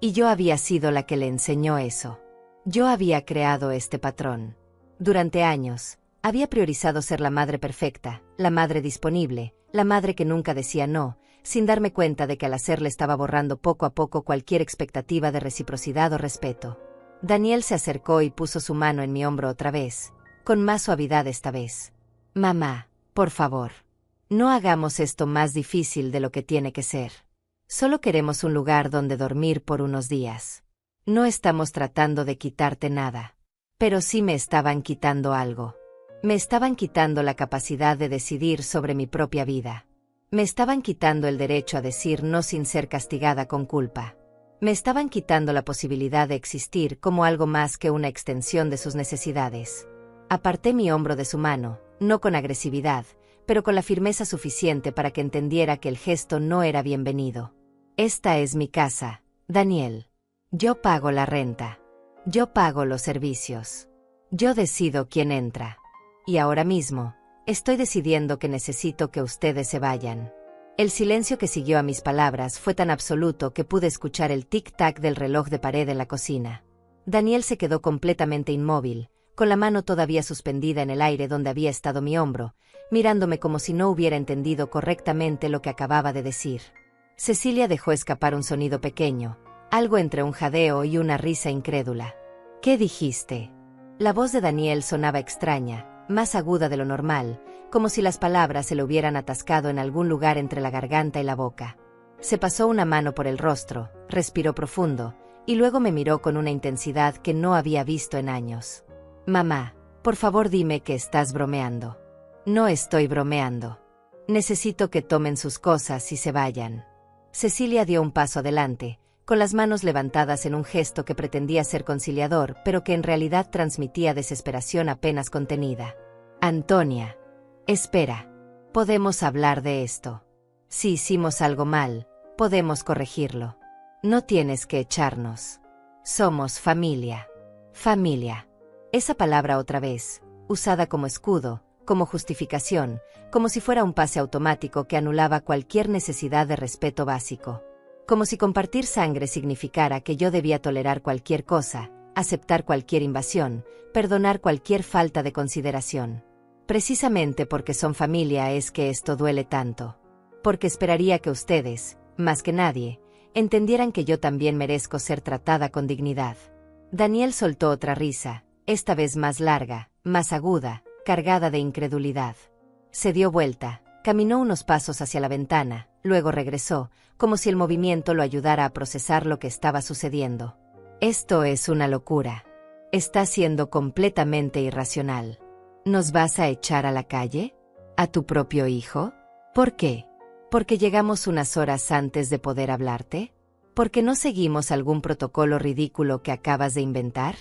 Y yo había sido la que le enseñó eso. Yo había creado este patrón. Durante años, había priorizado ser la madre perfecta, la madre disponible, la madre que nunca decía no, sin darme cuenta de que al hacerle estaba borrando poco a poco cualquier expectativa de reciprocidad o respeto. Daniel se acercó y puso su mano en mi hombro otra vez, con más suavidad esta vez. Mamá, por favor. No hagamos esto más difícil de lo que tiene que ser. Solo queremos un lugar donde dormir por unos días. No estamos tratando de quitarte nada. Pero sí me estaban quitando algo. Me estaban quitando la capacidad de decidir sobre mi propia vida. Me estaban quitando el derecho a decir no sin ser castigada con culpa. Me estaban quitando la posibilidad de existir como algo más que una extensión de sus necesidades. Aparté mi hombro de su mano, no con agresividad, pero con la firmeza suficiente para que entendiera que el gesto no era bienvenido. Esta es mi casa, Daniel. Yo pago la renta. Yo pago los servicios. Yo decido quién entra. Y ahora mismo, estoy decidiendo que necesito que ustedes se vayan. El silencio que siguió a mis palabras fue tan absoluto que pude escuchar el tic-tac del reloj de pared en la cocina. Daniel se quedó completamente inmóvil, con la mano todavía suspendida en el aire donde había estado mi hombro, mirándome como si no hubiera entendido correctamente lo que acababa de decir. Cecilia dejó escapar un sonido pequeño, algo entre un jadeo y una risa incrédula. ¿Qué dijiste? La voz de Daniel sonaba extraña, más aguda de lo normal, como si las palabras se le hubieran atascado en algún lugar entre la garganta y la boca. Se pasó una mano por el rostro, respiró profundo, y luego me miró con una intensidad que no había visto en años. Mamá, por favor dime que estás bromeando. No estoy bromeando. Necesito que tomen sus cosas y se vayan. Cecilia dio un paso adelante, con las manos levantadas en un gesto que pretendía ser conciliador, pero que en realidad transmitía desesperación apenas contenida. Antonia. Espera. Podemos hablar de esto. Si hicimos algo mal, podemos corregirlo. No tienes que echarnos. Somos familia. Familia. Esa palabra otra vez, usada como escudo, como justificación, como si fuera un pase automático que anulaba cualquier necesidad de respeto básico. Como si compartir sangre significara que yo debía tolerar cualquier cosa, aceptar cualquier invasión, perdonar cualquier falta de consideración. Precisamente porque son familia es que esto duele tanto. Porque esperaría que ustedes, más que nadie, entendieran que yo también merezco ser tratada con dignidad. Daniel soltó otra risa, esta vez más larga, más aguda, cargada de incredulidad. Se dio vuelta, caminó unos pasos hacia la ventana, luego regresó, como si el movimiento lo ayudara a procesar lo que estaba sucediendo. Esto es una locura. Está siendo completamente irracional. ¿Nos vas a echar a la calle? ¿A tu propio hijo? ¿Por qué? ¿Porque llegamos unas horas antes de poder hablarte? ¿Porque no seguimos algún protocolo ridículo que acabas de inventar?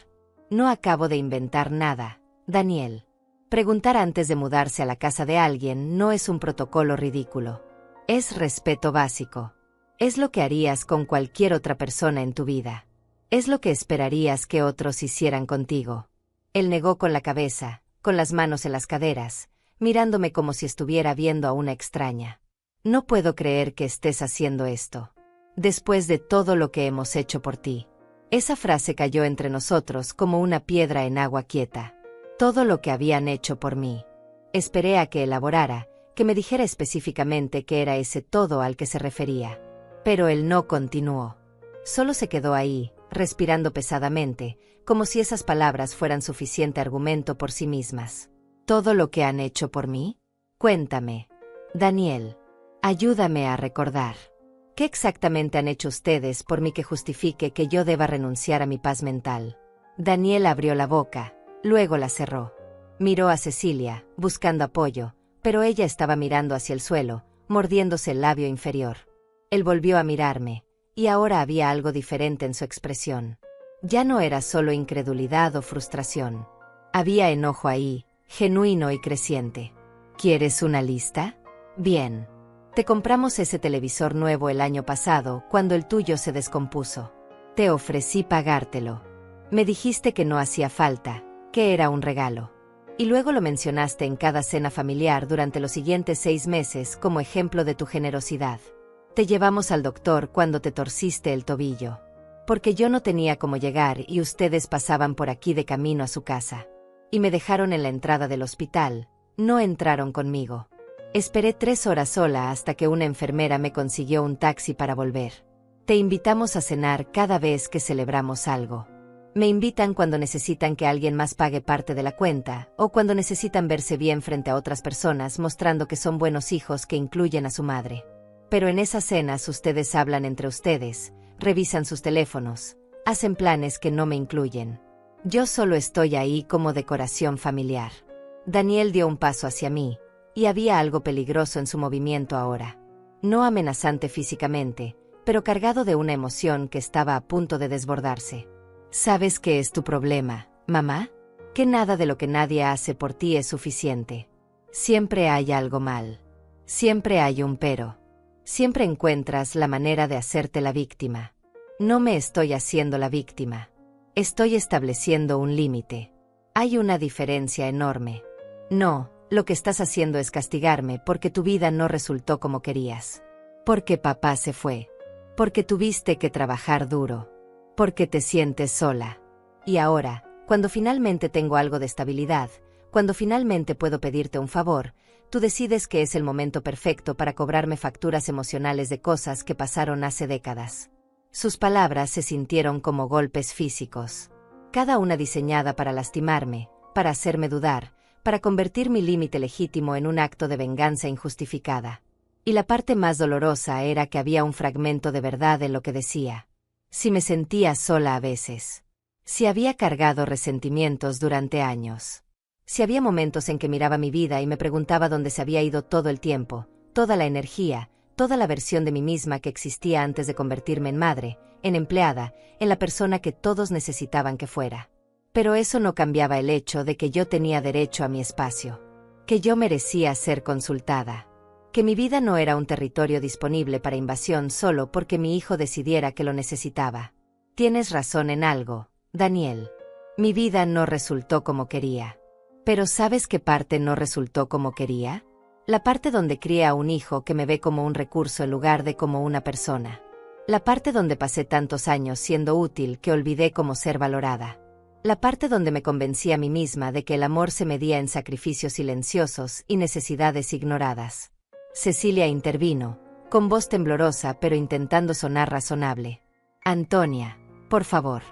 No acabo de inventar nada, Daniel. Preguntar antes de mudarse a la casa de alguien no es un protocolo ridículo. Es respeto básico. Es lo que harías con cualquier otra persona en tu vida. Es lo que esperarías que otros hicieran contigo. Él negó con la cabeza, con las manos en las caderas, mirándome como si estuviera viendo a una extraña. No puedo creer que estés haciendo esto. Después de todo lo que hemos hecho por ti. Esa frase cayó entre nosotros como una piedra en agua quieta. Todo lo que habían hecho por mí. Esperé a que elaborara, que me dijera específicamente qué era ese todo al que se refería. Pero él no continuó. Solo se quedó ahí, respirando pesadamente, como si esas palabras fueran suficiente argumento por sí mismas. ¿Todo lo que han hecho por mí? Cuéntame. Daniel, ayúdame a recordar. ¿Qué exactamente han hecho ustedes por mí que justifique que yo deba renunciar a mi paz mental? Daniel abrió la boca, luego la cerró. Miró a Cecilia, buscando apoyo, pero ella estaba mirando hacia el suelo, mordiéndose el labio inferior. Él volvió a mirarme, y ahora había algo diferente en su expresión. Ya no era solo incredulidad o frustración. Había enojo ahí, genuino y creciente. ¿Quieres una lista? Bien. Te compramos ese televisor nuevo el año pasado, cuando el tuyo se descompuso. Te ofrecí pagártelo. Me dijiste que no hacía falta, que era un regalo. Y luego lo mencionaste en cada cena familiar durante los siguientes 6 meses como ejemplo de tu generosidad. Te llevamos al doctor cuando te torciste el tobillo. Porque yo no tenía cómo llegar y ustedes pasaban por aquí de camino a su casa. Y me dejaron en la entrada del hospital, no entraron conmigo. Esperé 3 horas sola hasta que una enfermera me consiguió un taxi para volver. Te invitamos a cenar cada vez que celebramos algo. Me invitan cuando necesitan que alguien más pague parte de la cuenta, o cuando necesitan verse bien frente a otras personas mostrando que son buenos hijos que incluyen a su madre. Pero en esas cenas ustedes hablan entre ustedes, revisan sus teléfonos, hacen planes que no me incluyen. Yo solo estoy ahí como decoración familiar. Daniel dio un paso hacia mí, y había algo peligroso en su movimiento ahora. No amenazante físicamente, pero cargado de una emoción que estaba a punto de desbordarse. ¿Sabes qué es tu problema, mamá? Que nada de lo que nadie hace por ti es suficiente. Siempre hay algo mal. Siempre hay un pero. Siempre encuentras la manera de hacerte la víctima. No me estoy haciendo la víctima. Estoy estableciendo un límite. Hay una diferencia enorme. No, lo que estás haciendo es castigarme porque tu vida no resultó como querías. Porque papá se fue. Porque tuviste que trabajar duro. Porque te sientes sola. Y ahora, cuando finalmente tengo algo de estabilidad, cuando finalmente puedo pedirte un favor, tú decides que es el momento perfecto para cobrarme facturas emocionales de cosas que pasaron hace décadas. Sus palabras se sintieron como golpes físicos. Cada una diseñada para lastimarme, para hacerme dudar, para convertir mi límite legítimo en un acto de venganza injustificada. Y la parte más dolorosa era que había un fragmento de verdad en lo que decía. Si me sentía sola a veces. Si había cargado resentimientos durante años. Si había momentos en que miraba mi vida y me preguntaba dónde se había ido todo el tiempo, toda la energía, toda la versión de mí misma que existía antes de convertirme en madre, en empleada, en la persona que todos necesitaban que fuera. Pero eso no cambiaba el hecho de que yo tenía derecho a mi espacio. Que yo merecía ser consultada. Que mi vida no era un territorio disponible para invasión solo porque mi hijo decidiera que lo necesitaba. Tienes razón en algo, Daniel. Mi vida no resultó como quería. Pero ¿sabes qué parte no resultó como quería? La parte donde crié a un hijo que me ve como un recurso en lugar de como una persona. La parte donde pasé tantos años siendo útil que olvidé cómo ser valorada. La parte donde me convencí a mí misma de que el amor se medía en sacrificios silenciosos y necesidades ignoradas. Cecilia intervino, con voz temblorosa pero intentando sonar razonable. Antonia, por favor.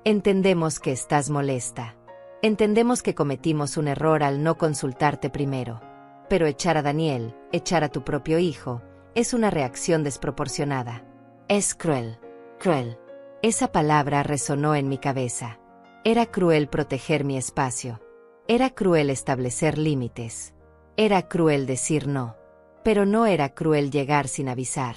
Entendemos que estás molesta. Entendemos que cometimos un error al no consultarte primero. Pero echar a Daniel, echar a tu propio hijo, es una reacción desproporcionada. Es cruel. Cruel. Esa palabra resonó en mi cabeza. Era cruel proteger mi espacio. Era cruel establecer límites. Era cruel decir no. Pero no era cruel llegar sin avisar.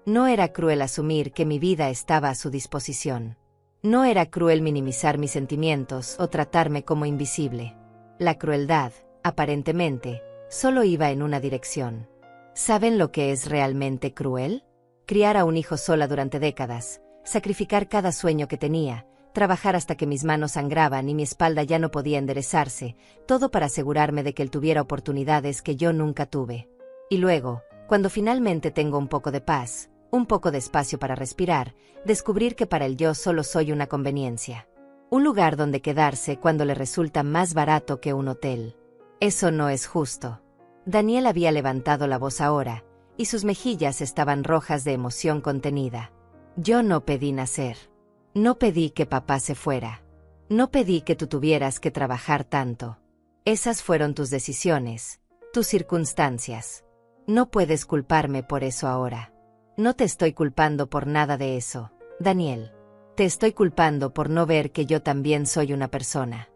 No era cruel asumir que mi vida estaba a su disposición. No era cruel minimizar mis sentimientos o tratarme como invisible. La crueldad, aparentemente, solo iba en una dirección. ¿Saben lo que es realmente cruel? Criar a un hijo sola durante décadas, sacrificar cada sueño que tenía, trabajar hasta que mis manos sangraban y mi espalda ya no podía enderezarse, todo para asegurarme de que él tuviera oportunidades que yo nunca tuve. Y luego, cuando finalmente tengo un poco de paz, un poco de espacio para respirar, descubrir que para él yo solo soy una conveniencia. Un lugar donde quedarse cuando le resulta más barato que un hotel. Eso no es justo. Daniel había levantado la voz ahora, y sus mejillas estaban rojas de emoción contenida. Yo no pedí nacer. No pedí que papá se fuera. No pedí que tú tuvieras que trabajar tanto. Esas fueron tus decisiones, tus circunstancias. No puedes culparme por eso ahora. No te estoy culpando por nada de eso, Daniel. Te estoy culpando por no ver que yo también soy una persona.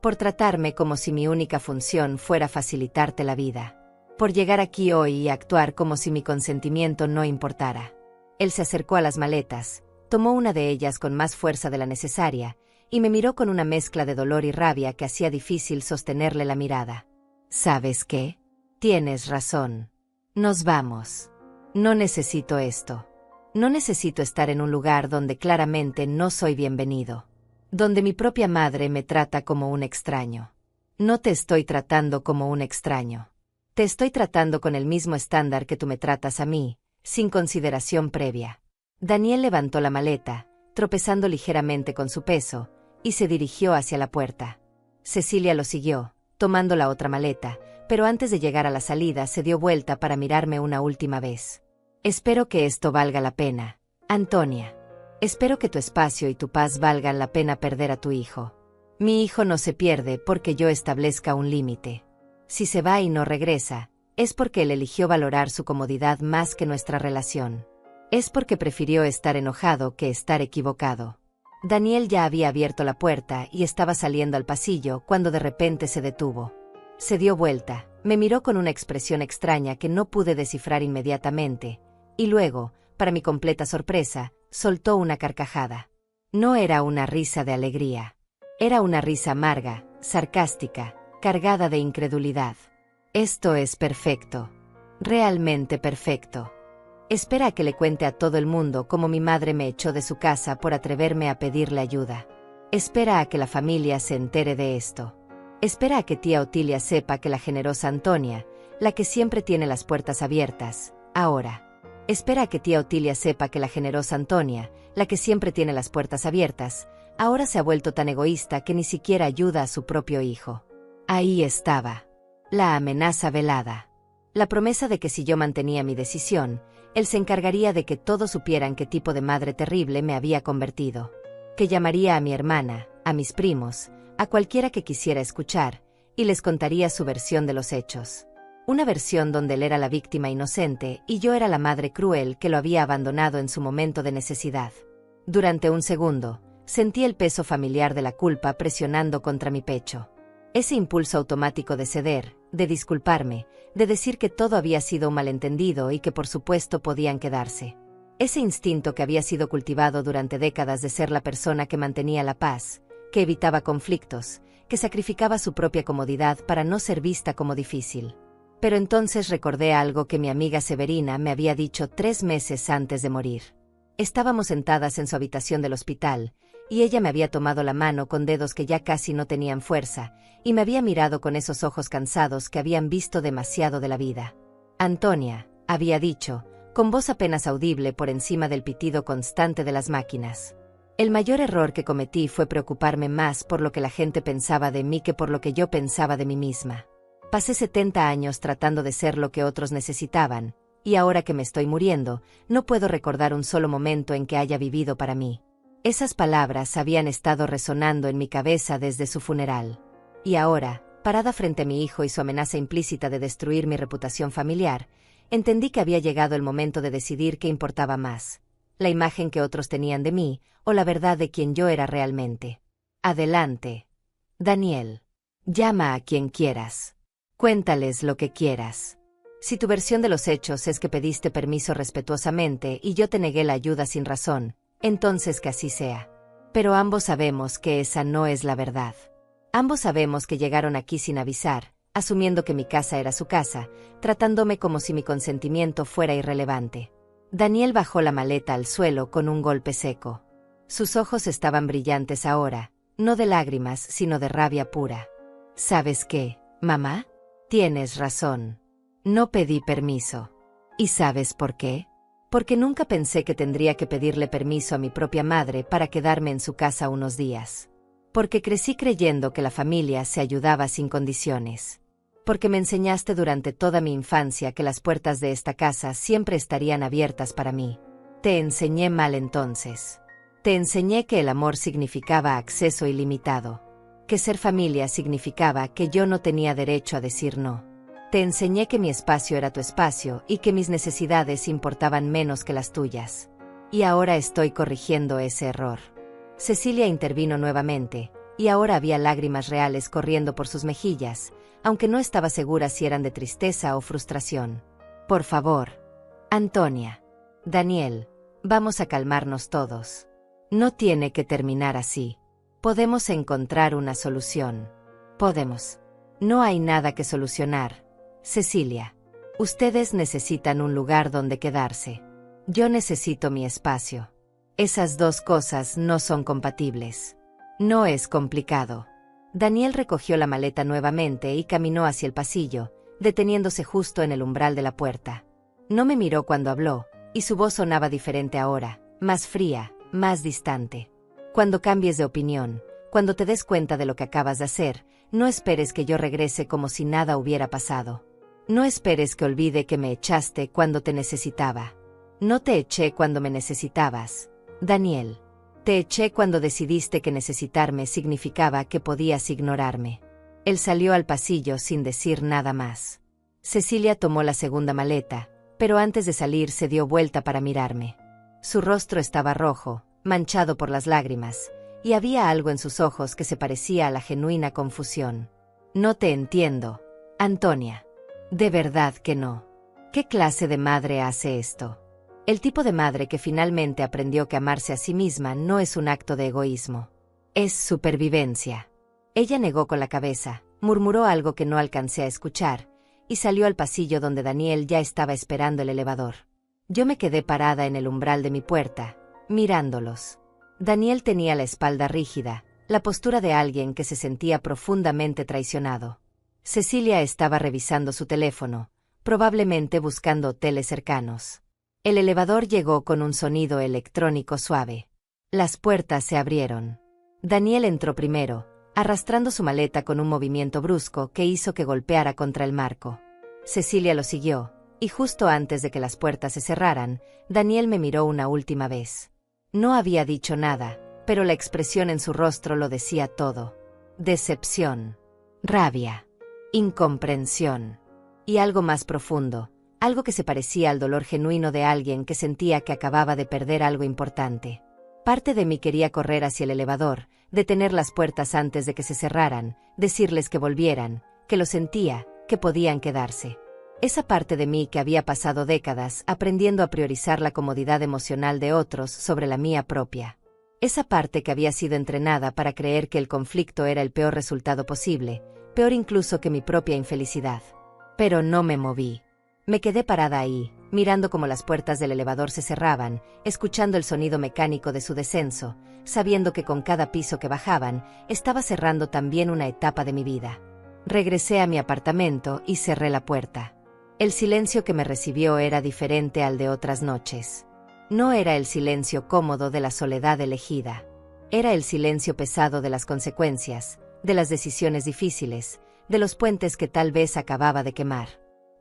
Por tratarme como si mi única función fuera facilitarte la vida. Por llegar aquí hoy y actuar como si mi consentimiento no importara. Él se acercó a las maletas, tomó una de ellas con más fuerza de la necesaria, y me miró con una mezcla de dolor y rabia que hacía difícil sostenerle la mirada. ¿Sabes qué? Tienes razón. Nos vamos. No necesito esto. No necesito estar en un lugar donde claramente no soy bienvenido. Donde mi propia madre me trata como un extraño. No te estoy tratando como un extraño. Te estoy tratando con el mismo estándar que tú me tratas a mí, sin consideración previa. Daniel levantó la maleta, tropezando ligeramente con su peso, y se dirigió hacia la puerta. Cecilia lo siguió, tomando la otra maleta, pero antes de llegar a la salida se dio vuelta para mirarme una última vez. Espero que esto valga la pena, Antonia. Espero que tu espacio y tu paz valgan la pena perder a tu hijo. Mi hijo no se pierde porque yo establezca un límite. Si se va y no regresa, es porque él eligió valorar su comodidad más que nuestra relación. Es porque prefirió estar enojado que estar equivocado. Daniel ya había abierto la puerta y estaba saliendo al pasillo cuando de repente se detuvo. Se dio vuelta, me miró con una expresión extraña que no pude descifrar inmediatamente, y luego, para mi completa sorpresa, soltó una carcajada. No era una risa de alegría. Era una risa amarga, sarcástica, cargada de incredulidad. Esto es perfecto. Realmente perfecto. Espera a que le cuente a todo el mundo cómo mi madre me echó de su casa por atreverme a pedirle ayuda. Espera a que la familia se entere de esto. Espera a que tía Otilia sepa que la generosa Antonia, la que siempre tiene las puertas abiertas, ahora. Espera a que tía Otilia sepa que la generosa Antonia, la que siempre tiene las puertas abiertas, ahora se ha vuelto tan egoísta que ni siquiera ayuda a su propio hijo. Ahí estaba. La amenaza velada. La promesa de que si yo mantenía mi decisión, él se encargaría de que todos supieran qué tipo de madre terrible me había convertido. Que llamaría a mi hermana, a mis primos, a cualquiera que quisiera escuchar, y les contaría su versión de los hechos. Una versión donde él era la víctima inocente y yo era la madre cruel que lo había abandonado en su momento de necesidad. Durante un segundo, sentí el peso familiar de la culpa presionando contra mi pecho. Ese impulso automático de ceder, de disculparme, de decir que todo había sido un malentendido y que por supuesto podían quedarse. Ese instinto que había sido cultivado durante décadas de ser la persona que mantenía la paz, que evitaba conflictos, que sacrificaba su propia comodidad para no ser vista como difícil. Pero entonces recordé algo que mi amiga Severina me había dicho 3 meses antes de morir. Estábamos sentadas en su habitación del hospital, y ella me había tomado la mano con dedos que ya casi no tenían fuerza, y me había mirado con esos ojos cansados que habían visto demasiado de la vida. Antonia, había dicho, con voz apenas audible por encima del pitido constante de las máquinas. El mayor error que cometí fue preocuparme más por lo que la gente pensaba de mí que por lo que yo pensaba de mí misma. Pasé 70 años tratando de ser lo que otros necesitaban, y ahora que me estoy muriendo, no puedo recordar un solo momento en que haya vivido para mí. Esas palabras habían estado resonando en mi cabeza desde su funeral. Y ahora, parada frente a mi hijo y su amenaza implícita de destruir mi reputación familiar, entendí que había llegado el momento de decidir qué importaba más: la imagen que otros tenían de mí, o la verdad de quien yo era realmente. Adelante, Daniel. Llama a quien quieras. Cuéntales lo que quieras. Si tu versión de los hechos es que pediste permiso respetuosamente y yo te negué la ayuda sin razón, entonces que así sea. Pero ambos sabemos que esa no es la verdad. Ambos sabemos que llegaron aquí sin avisar, asumiendo que mi casa era su casa, tratándome como si mi consentimiento fuera irrelevante. Daniel bajó la maleta al suelo con un golpe seco. Sus ojos estaban brillantes ahora, no de lágrimas, sino de rabia pura. ¿Sabes qué, mamá? Tienes razón. No pedí permiso. ¿Y sabes por qué? Porque nunca pensé que tendría que pedirle permiso a mi propia madre para quedarme en su casa unos días. Porque crecí creyendo que la familia se ayudaba sin condiciones. Porque me enseñaste durante toda mi infancia que las puertas de esta casa siempre estarían abiertas para mí. Te enseñé mal entonces. Te enseñé que el amor significaba acceso ilimitado. Que ser familia significaba que yo no tenía derecho a decir no. Te enseñé que mi espacio era tu espacio y que mis necesidades importaban menos que las tuyas. Y ahora estoy corrigiendo ese error. Cecilia intervino nuevamente, y ahora había lágrimas reales corriendo por sus mejillas, aunque no estaba segura si eran de tristeza o frustración. Por favor, Antonia. Daniel, vamos a calmarnos todos. No tiene que terminar así. Podemos encontrar una solución. Podemos. No hay nada que solucionar. Cecilia, ustedes necesitan un lugar donde quedarse. Yo necesito mi espacio. Esas dos cosas no son compatibles. No es complicado. Daniel recogió la maleta nuevamente y caminó hacia el pasillo, deteniéndose justo en el umbral de la puerta. No me miró cuando habló, y su voz sonaba diferente ahora, más fría, más distante. Cuando cambies de opinión, cuando te des cuenta de lo que acabas de hacer, no esperes que yo regrese como si nada hubiera pasado. No esperes que olvide que me echaste cuando te necesitaba. No te eché cuando me necesitabas, Daniel. Te eché cuando decidiste que necesitarme significaba que podías ignorarme. Él salió al pasillo sin decir nada más. Cecilia tomó la segunda maleta, pero antes de salir se dio vuelta para mirarme. Su rostro estaba rojo, manchado por las lágrimas, y había algo en sus ojos que se parecía a la genuina confusión. No te entiendo, Antonia. De verdad que no. ¿Qué clase de madre hace esto? El tipo de madre que finalmente aprendió que amarse a sí misma no es un acto de egoísmo. Es supervivencia. Ella negó con la cabeza, murmuró algo que no alcancé a escuchar, y salió al pasillo donde Daniel ya estaba esperando el elevador. Yo me quedé parada en el umbral de mi puerta, mirándolos. Daniel tenía la espalda rígida, la postura de alguien que se sentía profundamente traicionado. Cecilia estaba revisando su teléfono, probablemente buscando hoteles cercanos. El elevador llegó con un sonido electrónico suave. Las puertas se abrieron. Daniel entró primero, arrastrando su maleta con un movimiento brusco que hizo que golpeara contra el marco. Cecilia lo siguió, y justo antes de que las puertas se cerraran, Daniel me miró una última vez. No había dicho nada, pero la expresión en su rostro lo decía todo. Decepción, rabia, incomprensión y algo más profundo, algo que se parecía al dolor genuino de alguien que sentía que acababa de perder algo importante. Parte de mí quería correr hacia el elevador, detener las puertas antes de que se cerraran, decirles que volvieran, que lo sentía, que podían quedarse. Esa parte de mí que había pasado décadas aprendiendo a priorizar la comodidad emocional de otros sobre la mía propia. Esa parte que había sido entrenada para creer que el conflicto era el peor resultado posible, peor incluso que mi propia infelicidad. Pero no me moví. Me quedé parada ahí, mirando cómo las puertas del elevador se cerraban, escuchando el sonido mecánico de su descenso, sabiendo que con cada piso que bajaban, estaba cerrando también una etapa de mi vida. Regresé a mi apartamento y cerré la puerta. El silencio que me recibió era diferente al de otras noches. No era el silencio cómodo de la soledad elegida. Era el silencio pesado de las consecuencias, de las decisiones difíciles, de los puentes que tal vez acababa de quemar.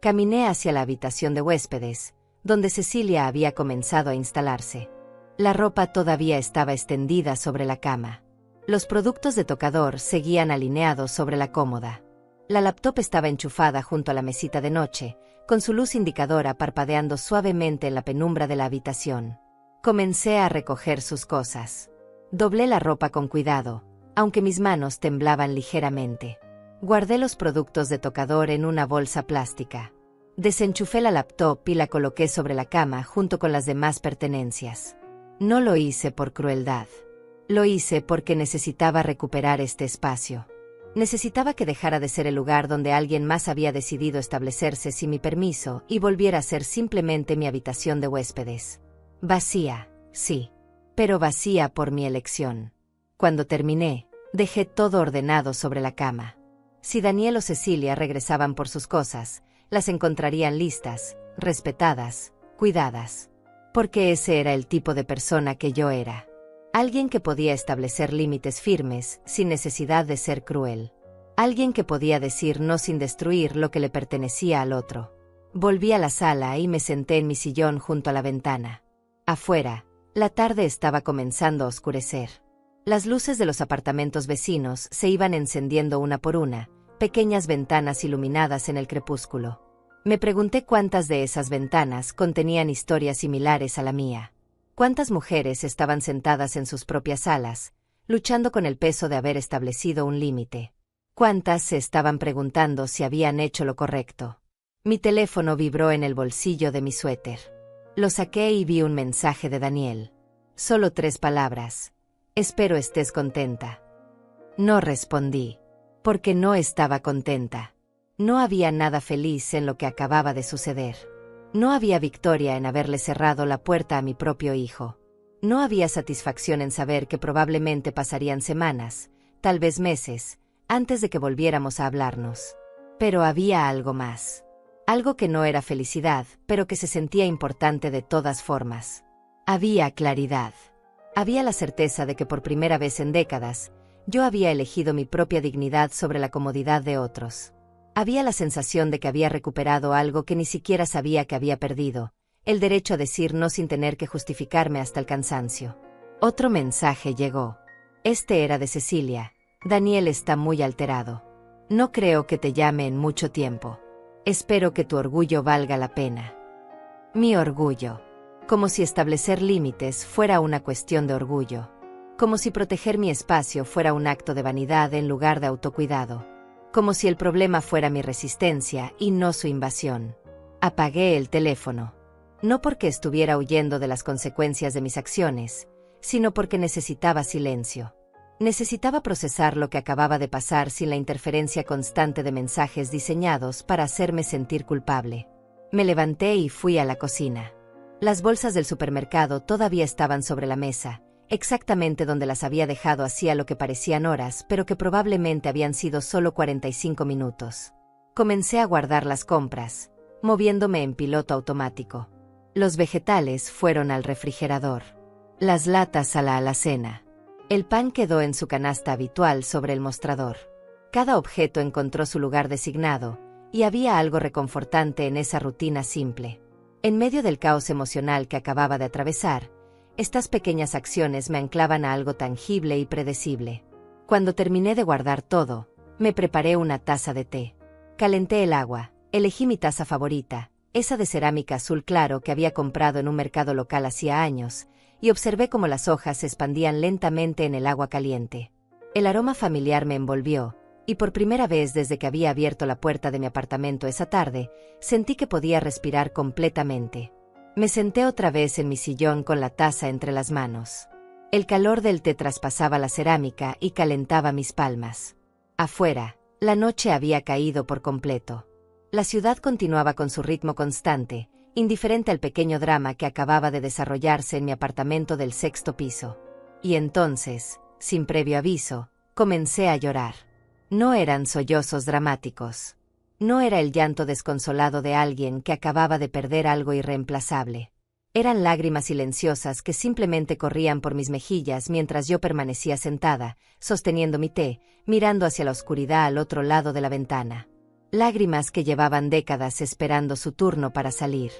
Caminé hacia la habitación de huéspedes, donde Cecilia había comenzado a instalarse. La ropa todavía estaba extendida sobre la cama. Los productos de tocador seguían alineados sobre la cómoda. La laptop estaba enchufada junto a la mesita de noche, con su luz indicadora parpadeando suavemente en la penumbra de la habitación. Comencé a recoger sus cosas. Doblé la ropa con cuidado, aunque mis manos temblaban ligeramente. Guardé los productos de tocador en una bolsa plástica. Desenchufé la laptop y la coloqué sobre la cama junto con las demás pertenencias. No lo hice por crueldad. Lo hice porque necesitaba recuperar este espacio. Necesitaba que dejara de ser el lugar donde alguien más había decidido establecerse sin mi permiso y volviera a ser simplemente mi habitación de huéspedes. Vacía, sí, pero vacía por mi elección. Cuando terminé, dejé todo ordenado sobre la cama. Si Daniel o Cecilia regresaban por sus cosas, las encontrarían listas, respetadas, cuidadas. Porque ese era el tipo de persona que yo era. Alguien que podía establecer límites firmes sin necesidad de ser cruel. Alguien que podía decir no sin destruir lo que le pertenecía al otro. Volví a la sala y me senté en mi sillón junto a la ventana. Afuera, la tarde estaba comenzando a oscurecer. Las luces de los apartamentos vecinos se iban encendiendo una por una, pequeñas ventanas iluminadas en el crepúsculo. Me pregunté cuántas de esas ventanas contenían historias similares a la mía. Cuántas mujeres estaban sentadas en sus propias salas, luchando con el peso de haber establecido un límite. Cuántas se estaban preguntando si habían hecho lo correcto. Mi teléfono vibró en el bolsillo de mi suéter. Lo saqué y vi un mensaje de Daniel. Solo 3 palabras. Espero estés contenta. No respondí, porque no estaba contenta. No había nada feliz en lo que acababa de suceder. No había victoria en haberle cerrado la puerta a mi propio hijo. No había satisfacción en saber que probablemente pasarían semanas, tal vez meses, antes de que volviéramos a hablarnos. Pero había algo más. Algo que no era felicidad, pero que se sentía importante de todas formas. Había claridad. Había la certeza de que por primera vez en décadas, yo había elegido mi propia dignidad sobre la comodidad de otros. Había la sensación de que había recuperado algo que ni siquiera sabía que había perdido, el derecho a decir no sin tener que justificarme hasta el cansancio. Otro mensaje llegó. Este era de Cecilia. Daniel está muy alterado. No creo que te llame en mucho tiempo. Espero que tu orgullo valga la pena. Mi orgullo. Como si establecer límites fuera una cuestión de orgullo. Como si proteger mi espacio fuera un acto de vanidad en lugar de autocuidado. Como si el problema fuera mi resistencia y no su invasión. Apagué el teléfono. No porque estuviera huyendo de las consecuencias de mis acciones, sino porque necesitaba silencio. Necesitaba procesar lo que acababa de pasar sin la interferencia constante de mensajes diseñados para hacerme sentir culpable. Me levanté y fui a la cocina. Las bolsas del supermercado todavía estaban sobre la mesa, exactamente donde las había dejado hacía lo que parecían horas, pero que probablemente habían sido solo 45 minutos. Comencé a guardar las compras, moviéndome en piloto automático. Los vegetales fueron al refrigerador. Las latas a la alacena. El pan quedó en su canasta habitual sobre el mostrador. Cada objeto encontró su lugar designado, y había algo reconfortante en esa rutina simple. En medio del caos emocional que acababa de atravesar, estas pequeñas acciones me anclaban a algo tangible y predecible. Cuando terminé de guardar todo, me preparé una taza de té. Calenté el agua, elegí mi taza favorita, esa de cerámica azul claro que había comprado en un mercado local hacía años, y observé cómo las hojas se expandían lentamente en el agua caliente. El aroma familiar me envolvió, y por primera vez desde que había abierto la puerta de mi apartamento esa tarde, sentí que podía respirar completamente. Me senté otra vez en mi sillón con la taza entre las manos. El calor del té traspasaba la cerámica y calentaba mis palmas. Afuera, la noche había caído por completo. La ciudad continuaba con su ritmo constante, indiferente al pequeño drama que acababa de desarrollarse en mi apartamento del 6º piso. Y entonces, sin previo aviso, comencé a llorar. No eran sollozos dramáticos. No era el llanto desconsolado de alguien que acababa de perder algo irreemplazable. Eran lágrimas silenciosas que simplemente corrían por mis mejillas mientras yo permanecía sentada, sosteniendo mi té, mirando hacia la oscuridad al otro lado de la ventana. Lágrimas que llevaban décadas esperando su turno para salir.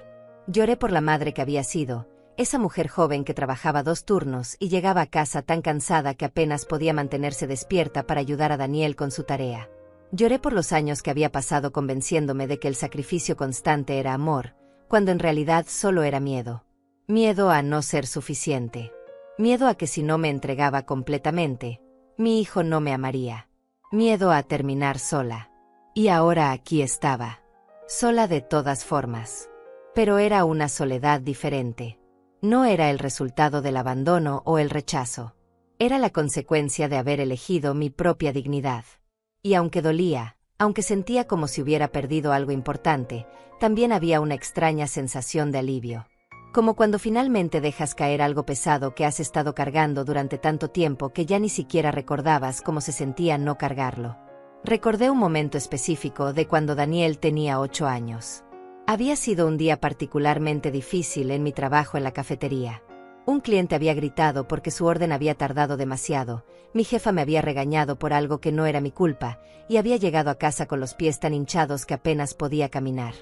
Lloré por la madre que había sido, esa mujer joven que trabajaba 2 turnos y llegaba a casa tan cansada que apenas podía mantenerse despierta para ayudar a Daniel con su tarea. Lloré por los años que había pasado convenciéndome de que el sacrificio constante era amor, cuando en realidad solo era miedo. Miedo a no ser suficiente. Miedo a que si no me entregaba completamente, mi hijo no me amaría. Miedo a terminar sola. Y ahora aquí estaba. Sola de todas formas. Pero era una soledad diferente. No era el resultado del abandono o el rechazo. Era la consecuencia de haber elegido mi propia dignidad. Y aunque dolía, aunque sentía como si hubiera perdido algo importante, también había una extraña sensación de alivio. Como cuando finalmente dejas caer algo pesado que has estado cargando durante tanto tiempo que ya ni siquiera recordabas cómo se sentía no cargarlo. Recordé un momento específico de cuando Daniel tenía 8 años. Había sido un día particularmente difícil en mi trabajo en la cafetería. Un cliente había gritado porque su orden había tardado demasiado, mi jefa me había regañado por algo que no era mi culpa, y había llegado a casa con los pies tan hinchados que apenas podía caminar.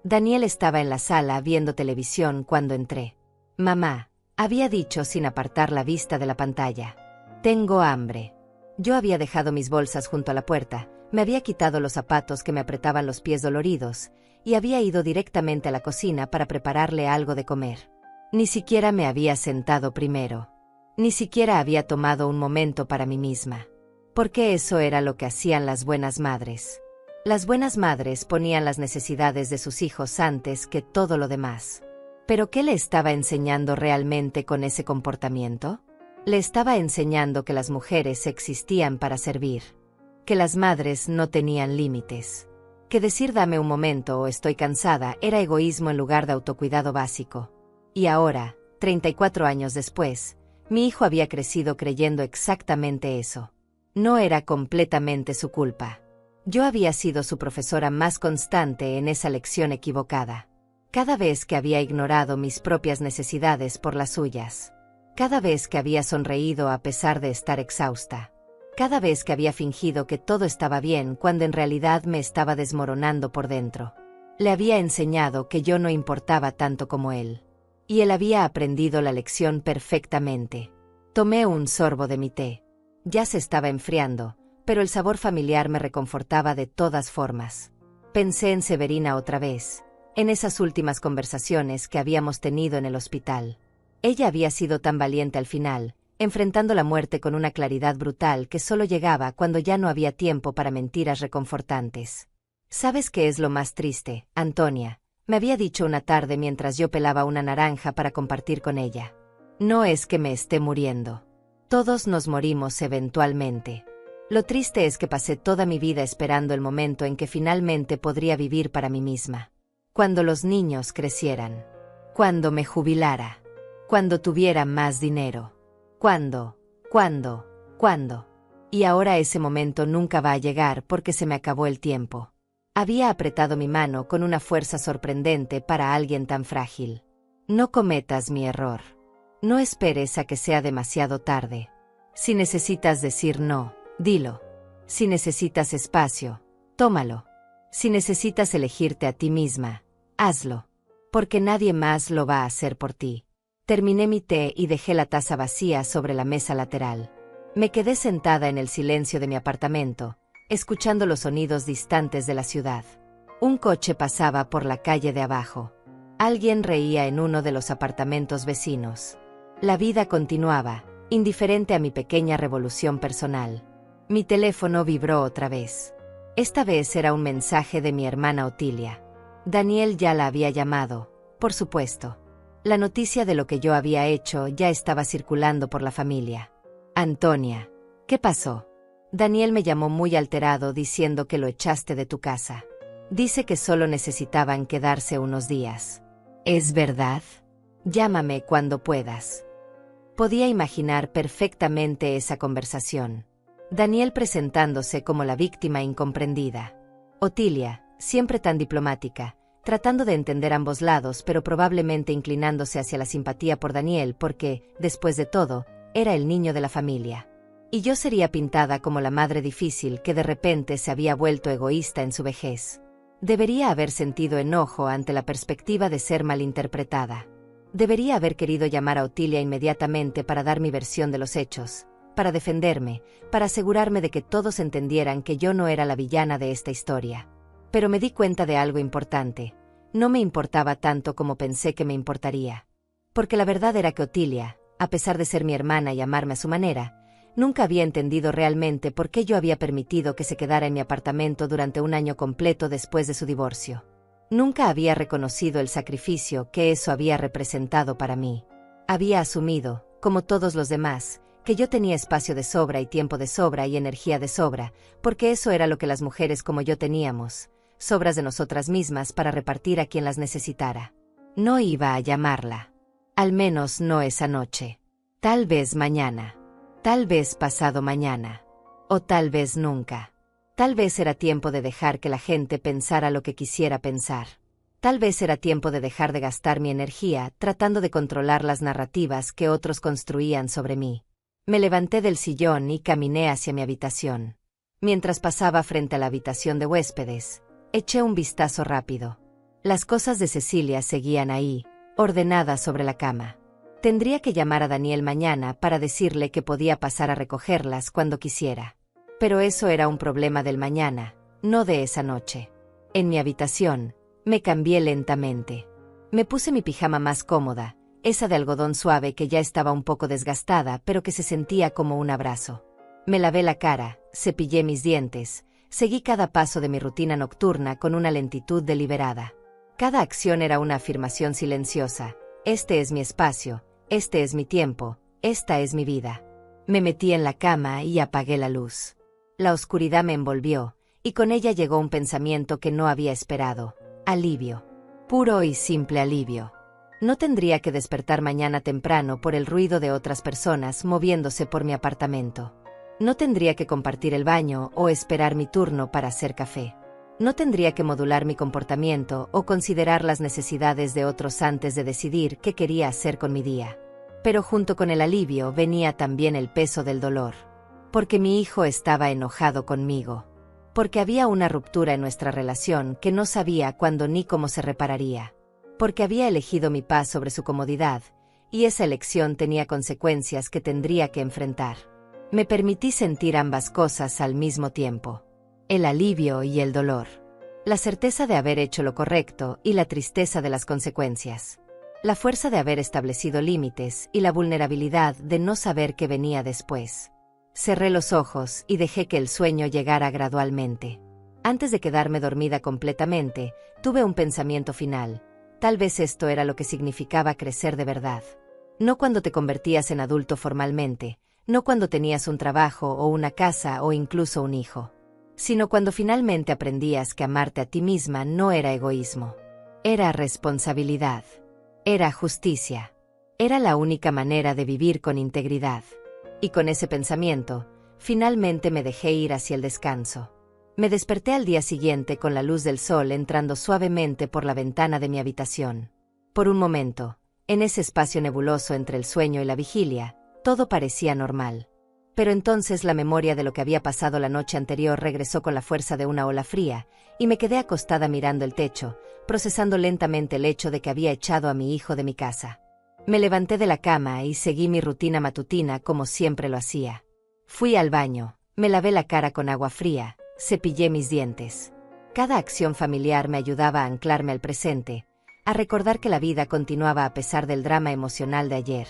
Daniel estaba en la sala viendo televisión cuando entré. «Mamá», había dicho sin apartar la vista de la pantalla. «Tengo hambre». Yo había dejado mis bolsas junto a la puerta, me había quitado los zapatos que me apretaban los pies doloridos, y había ido directamente a la cocina para prepararle algo de comer. Ni siquiera me había sentado primero. Ni siquiera había tomado un momento para mí misma. Porque eso era lo que hacían las buenas madres. Las buenas madres ponían las necesidades de sus hijos antes que todo lo demás. ¿Pero qué le estaba enseñando realmente con ese comportamiento? Le estaba enseñando que las mujeres existían para servir. Que las madres no tenían límites. Que decir dame un momento o estoy cansada era egoísmo en lugar de autocuidado básico. Y ahora, 34 años después, mi hijo había crecido creyendo exactamente eso. No era completamente su culpa. Yo había sido su profesora más constante en esa lección equivocada. Cada vez que había ignorado mis propias necesidades por las suyas. Cada vez que había sonreído a pesar de estar exhausta. Cada vez que había fingido que todo estaba bien cuando en realidad me estaba desmoronando por dentro. Le había enseñado que yo no importaba tanto como él. Y él había aprendido la lección perfectamente. Tomé un sorbo de mi té. Ya se estaba enfriando, pero el sabor familiar me reconfortaba de todas formas. Pensé en Severina otra vez, en esas últimas conversaciones que habíamos tenido en el hospital. Ella había sido tan valiente al final, enfrentando la muerte con una claridad brutal que solo llegaba cuando ya no había tiempo para mentiras reconfortantes. ¿Sabes qué es lo más triste, Antonia?, me había dicho una tarde mientras yo pelaba una naranja para compartir con ella. No es que me esté muriendo. Todos nos morimos eventualmente. Lo triste es que pasé toda mi vida esperando el momento en que finalmente podría vivir para mí misma. Cuando los niños crecieran. Cuando me jubilara. Cuando tuviera más dinero. ¿Cuándo? Y ahora ese momento nunca va a llegar porque se me acabó el tiempo. Había apretado mi mano con una fuerza sorprendente para alguien tan frágil. No cometas mi error. No esperes a que sea demasiado tarde. Si necesitas decir no, dilo. Si necesitas espacio, tómalo. Si necesitas elegirte a ti misma, hazlo. Porque nadie más lo va a hacer por ti. Terminé mi té y dejé la taza vacía sobre la mesa lateral. Me quedé sentada en el silencio de mi apartamento, escuchando los sonidos distantes de la ciudad. Un coche pasaba por la calle de abajo. Alguien reía en uno de los apartamentos vecinos. La vida continuaba, indiferente a mi pequeña revolución personal. Mi teléfono vibró otra vez. Esta vez era un mensaje de mi hermana Otilia. Daniel ya la había llamado, por supuesto. La noticia de lo que yo había hecho ya estaba circulando por la familia. Antonia, ¿qué pasó? Daniel me llamó muy alterado diciendo que lo echaste de tu casa. Dice que solo necesitaban quedarse unos días. ¿Es verdad? Llámame cuando puedas. Podía imaginar perfectamente esa conversación. Daniel presentándose como la víctima incomprendida. Otilia, siempre tan diplomática, tratando de entender ambos lados pero probablemente inclinándose hacia la simpatía por Daniel porque, después de todo, era el niño de la familia. Y yo sería pintada como la madre difícil que de repente se había vuelto egoísta en su vejez. Debería haber sentido enojo ante la perspectiva de ser malinterpretada. Debería haber querido llamar a Otilia inmediatamente para dar mi versión de los hechos, para defenderme, para asegurarme de que todos entendieran que yo no era la villana de esta historia. Pero me di cuenta de algo importante. No me importaba tanto como pensé que me importaría. Porque la verdad era que Otilia, a pesar de ser mi hermana y amarme a su manera, nunca había entendido realmente por qué yo había permitido que se quedara en mi apartamento durante un año completo después de su divorcio. Nunca había reconocido el sacrificio que eso había representado para mí. Había asumido, como todos los demás, que yo tenía espacio de sobra y tiempo de sobra y energía de sobra, porque eso era lo que las mujeres como yo teníamos, sobras de nosotras mismas para repartir a quien las necesitara. No iba a llamarla. Al menos no esa noche. Tal vez mañana. Tal vez pasado mañana. O tal vez nunca. Tal vez era tiempo de dejar que la gente pensara lo que quisiera pensar. Tal vez era tiempo de dejar de gastar mi energía tratando de controlar las narrativas que otros construían sobre mí. Me levanté del sillón y caminé hacia mi habitación. Mientras pasaba frente a la habitación de huéspedes, eché un vistazo rápido. Las cosas de Cecilia seguían ahí, ordenadas sobre la cama. Tendría que llamar a Daniel mañana para decirle que podía pasar a recogerlas cuando quisiera. Pero eso era un problema del mañana, no de esa noche. En mi habitación, me cambié lentamente. Me puse mi pijama más cómoda, esa de algodón suave que ya estaba un poco desgastada pero que se sentía como un abrazo. Me lavé la cara, cepillé mis dientes, seguí cada paso de mi rutina nocturna con una lentitud deliberada. Cada acción era una afirmación silenciosa: este es mi espacio, este es mi tiempo, esta es mi vida. Me metí en la cama y apagué la luz. La oscuridad me envolvió, y con ella llegó un pensamiento que no había esperado: alivio. Puro y simple alivio. No tendría que despertar mañana temprano por el ruido de otras personas moviéndose por mi apartamento. No tendría que compartir el baño o esperar mi turno para hacer café. No tendría que modular mi comportamiento o considerar las necesidades de otros antes de decidir qué quería hacer con mi día. Pero junto con el alivio venía también el peso del dolor. Porque mi hijo estaba enojado conmigo. Porque había una ruptura en nuestra relación que no sabía cuándo ni cómo se repararía. Porque había elegido mi paz sobre su comodidad, y esa elección tenía consecuencias que tendría que enfrentar. Me permití sentir ambas cosas al mismo tiempo. El alivio y el dolor. La certeza de haber hecho lo correcto y la tristeza de las consecuencias. La fuerza de haber establecido límites y la vulnerabilidad de no saber qué venía después. Cerré los ojos y dejé que el sueño llegara gradualmente. Antes de quedarme dormida completamente, tuve un pensamiento final. Tal vez esto era lo que significaba crecer de verdad. No cuando te convertías en adulto formalmente, no cuando tenías un trabajo o una casa o incluso un hijo, sino cuando finalmente aprendías que amarte a ti misma no era egoísmo. Era responsabilidad. Era justicia. Era la única manera de vivir con integridad. Y con ese pensamiento, finalmente me dejé ir hacia el descanso. Me desperté al día siguiente con la luz del sol entrando suavemente por la ventana de mi habitación. Por un momento, en ese espacio nebuloso entre el sueño y la vigilia, todo parecía normal. Pero entonces la memoria de lo que había pasado la noche anterior regresó con la fuerza de una ola fría, y me quedé acostada mirando el techo, procesando lentamente el hecho de que había echado a mi hijo de mi casa. Me levanté de la cama y seguí mi rutina matutina como siempre lo hacía. Fui al baño, me lavé la cara con agua fría, cepillé mis dientes. Cada acción familiar me ayudaba a anclarme al presente, a recordar que la vida continuaba a pesar del drama emocional de ayer.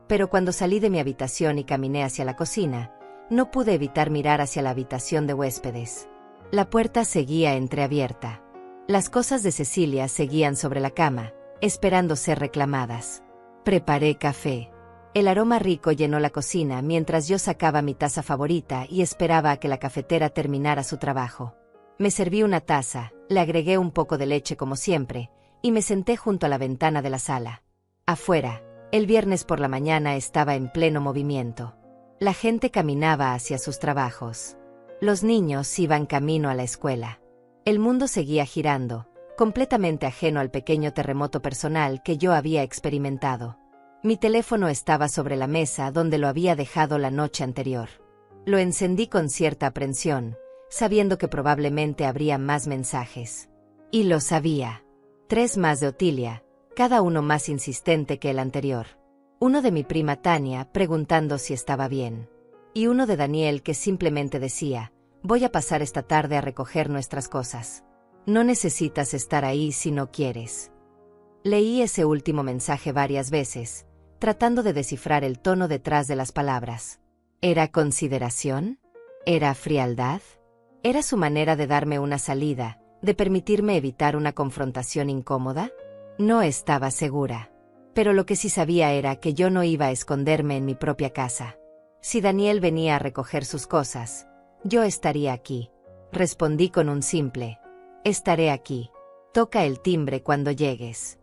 Pero cuando salí de mi habitación y caminé hacia la cocina, no pude evitar mirar hacia la habitación de huéspedes. La puerta seguía entreabierta. Las cosas de Cecilia seguían sobre la cama, esperando ser reclamadas. Preparé café. El aroma rico llenó la cocina mientras yo sacaba mi taza favorita y esperaba a que la cafetera terminara su trabajo. Me serví una taza, le agregué un poco de leche como siempre, y me senté junto a la ventana de la sala. Afuera, el viernes por la mañana estaba en pleno movimiento. La gente caminaba hacia sus trabajos. Los niños iban camino a la escuela. El mundo seguía girando, completamente ajeno al pequeño terremoto personal que yo había experimentado. Mi teléfono estaba sobre la mesa donde lo había dejado la noche anterior. Lo encendí con cierta aprensión, sabiendo que probablemente habría más mensajes. Y lo sabía. 3 más de Otilia, cada uno más insistente que el anterior. Uno de mi prima Tania preguntando si estaba bien. Y uno de Daniel que simplemente decía: voy a pasar esta tarde a recoger nuestras cosas. No necesitas estar ahí si no quieres. Leí ese último mensaje varias veces, tratando de descifrar el tono detrás de las palabras. ¿Era consideración? ¿Era frialdad? ¿Era su manera de darme una salida, de permitirme evitar una confrontación incómoda? No estaba segura. Pero lo que sí sabía era que yo no iba a esconderme en mi propia casa. Si Daniel venía a recoger sus cosas, yo estaría aquí. Respondí con un simple: estaré aquí. Toca el timbre cuando llegues.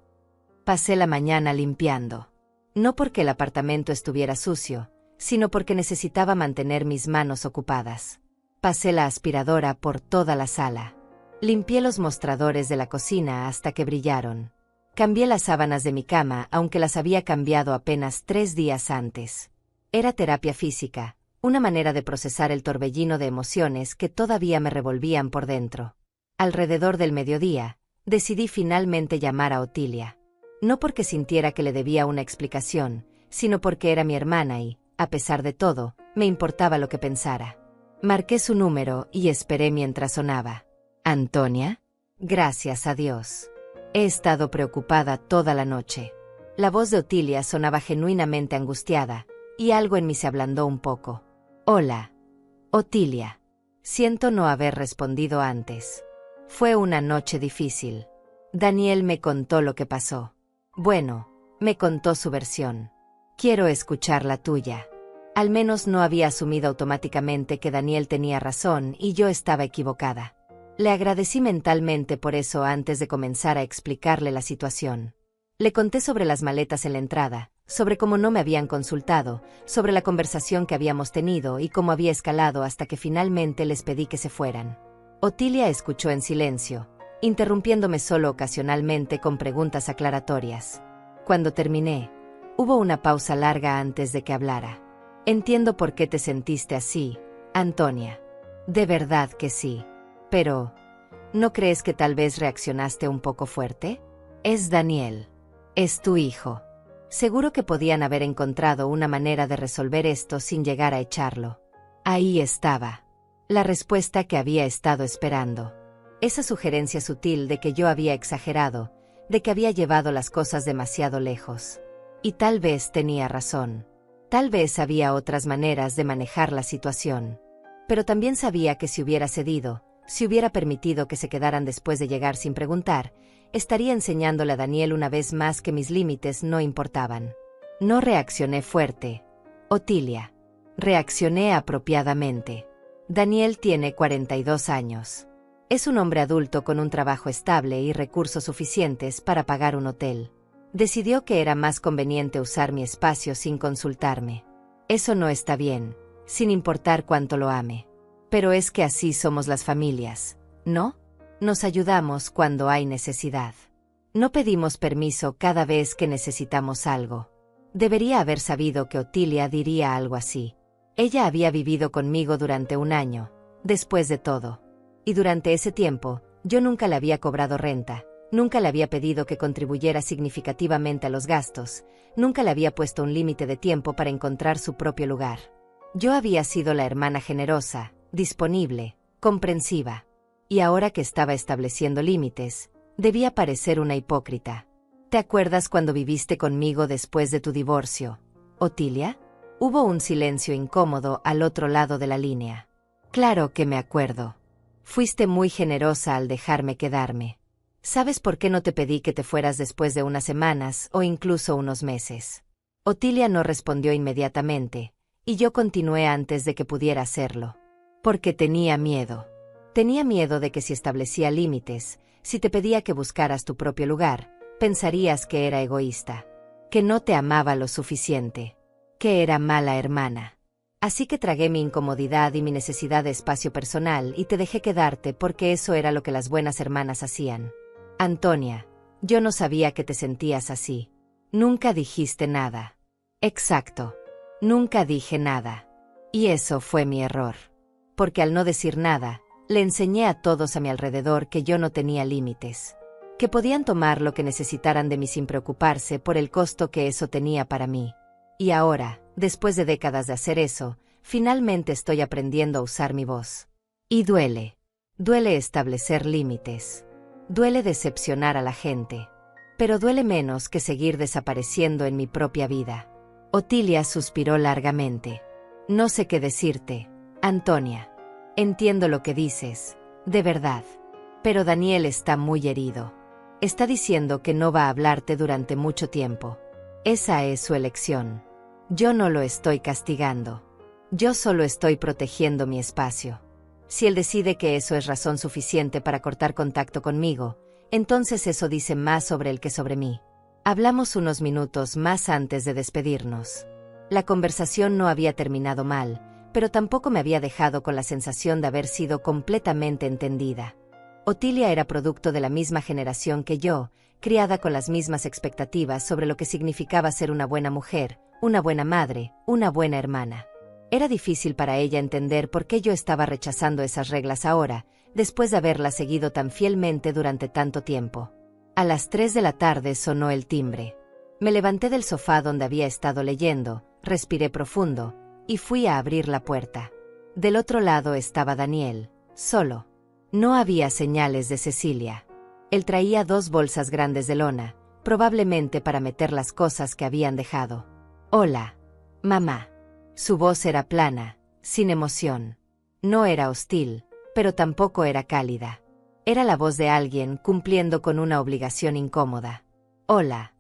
Pasé la mañana limpiando. No porque el apartamento estuviera sucio, sino porque necesitaba mantener mis manos ocupadas. Pasé la aspiradora por toda la sala. Limpié los mostradores de la cocina hasta que brillaron. Cambié las sábanas de mi cama, aunque las había cambiado apenas 3 días antes. Era terapia física, una manera de procesar el torbellino de emociones que todavía me revolvían por dentro. Alrededor del mediodía, decidí finalmente llamar a Otilia. No porque sintiera que le debía una explicación, sino porque era mi hermana y, a pesar de todo, me importaba lo que pensara. Marqué su número y esperé mientras sonaba. ¿Antonia? Gracias a Dios. He estado preocupada toda la noche. La voz de Otilia sonaba genuinamente angustiada, y algo en mí se ablandó un poco. Hola, Otilia. Siento no haber respondido antes. Fue una noche difícil. Daniel me contó lo que pasó. Bueno, me contó su versión. Quiero escuchar la tuya. Al menos no había asumido automáticamente que Daniel tenía razón y yo estaba equivocada. Le agradecí mentalmente por eso antes de comenzar a explicarle la situación. Le conté sobre las maletas en la entrada, sobre cómo no me habían consultado, sobre la conversación que habíamos tenido y cómo había escalado hasta que finalmente les pedí que se fueran. Otilia escuchó en silencio, interrumpiéndome solo ocasionalmente con preguntas aclaratorias. Cuando terminé, hubo una pausa larga antes de que hablara. Entiendo por qué te sentiste así, Antonia. De verdad que sí. Pero, ¿no crees que tal vez reaccionaste un poco fuerte? Es Daniel. Es tu hijo. Seguro que podían haber encontrado una manera de resolver esto sin llegar a echarlo. Ahí estaba. La respuesta que había estado esperando. Esa sugerencia sutil de que yo había exagerado, de que había llevado las cosas demasiado lejos. Y tal vez tenía razón. Tal vez había otras maneras de manejar la situación. Pero también sabía que si hubiera cedido, si hubiera permitido que se quedaran después de llegar sin preguntar, estaría enseñándole a Daniel una vez más que mis límites no importaban. No reaccioné fuerte, Otilia. Reaccioné apropiadamente. Daniel tiene 42 años. Es un hombre adulto con un trabajo estable y recursos suficientes para pagar un hotel. Decidió que era más conveniente usar mi espacio sin consultarme. Eso no está bien, sin importar cuánto lo ame. Pero es que así somos las familias, ¿no? Nos ayudamos cuando hay necesidad. No pedimos permiso cada vez que necesitamos algo. Debería haber sabido que Otilia diría algo así. Ella había vivido conmigo durante 1 año, después de todo. Y durante ese tiempo, yo nunca le había cobrado renta, nunca le había pedido que contribuyera significativamente a los gastos, nunca le había puesto un límite de tiempo para encontrar su propio lugar. Yo había sido la hermana generosa, disponible, comprensiva. Y ahora que estaba estableciendo límites, debía parecer una hipócrita. ¿Te acuerdas cuando viviste conmigo después de tu divorcio, Otilia? Hubo un silencio incómodo al otro lado de la línea. Claro que me acuerdo. Fuiste muy generosa al dejarme quedarme. ¿Sabes por qué no te pedí que te fueras después de unas semanas o incluso unos meses? Otilia no respondió inmediatamente, y yo continué antes de que pudiera hacerlo. Porque tenía miedo. Tenía miedo de que si establecía límites, si te pedía que buscaras tu propio lugar, pensarías que era egoísta, que no te amaba lo suficiente, que era mala hermana. Así que tragué mi incomodidad y mi necesidad de espacio personal y te dejé quedarte porque eso era lo que las buenas hermanas hacían. Antonia, yo no sabía que te sentías así. Nunca dijiste nada. Exacto. Nunca dije nada. Y eso fue mi error. Porque al no decir nada, le enseñé a todos a mi alrededor que yo no tenía límites. Que podían tomar lo que necesitaran de mí sin preocuparse por el costo que eso tenía para mí. Y ahora, después de décadas de hacer eso, finalmente estoy aprendiendo a usar mi voz. Y duele. Duele establecer límites. Duele decepcionar a la gente. Pero duele menos que seguir desapareciendo en mi propia vida. Otilia suspiró largamente. No sé qué decirte, Antonia. Entiendo lo que dices, de verdad. Pero Daniel está muy herido. Está diciendo que no va a hablarte durante mucho tiempo. Esa es su elección. Yo no lo estoy castigando. Yo solo estoy protegiendo mi espacio. Si él decide que eso es razón suficiente para cortar contacto conmigo, entonces eso dice más sobre él que sobre mí. Hablamos unos minutos más antes de despedirnos. La conversación no había terminado mal, pero tampoco me había dejado con la sensación de haber sido completamente entendida. Otilia era producto de la misma generación que yo, criada con las mismas expectativas sobre lo que significaba ser una buena mujer, una buena madre, una buena hermana. Era difícil para ella entender por qué yo estaba rechazando esas reglas ahora, después de haberlas seguido tan fielmente durante tanto tiempo. A las 3 de la tarde sonó el timbre. Me levanté del sofá donde había estado leyendo, respiré profundo, y fui a abrir la puerta. Del otro lado estaba Daniel, solo. No había señales de Cecilia. Él traía 2 bolsas grandes de lona, probablemente para meter las cosas que habían dejado. Hola, mamá. Su voz era plana, sin emoción. No era hostil, pero tampoco era cálida. Era la voz de alguien cumpliendo con una obligación incómoda. Hola.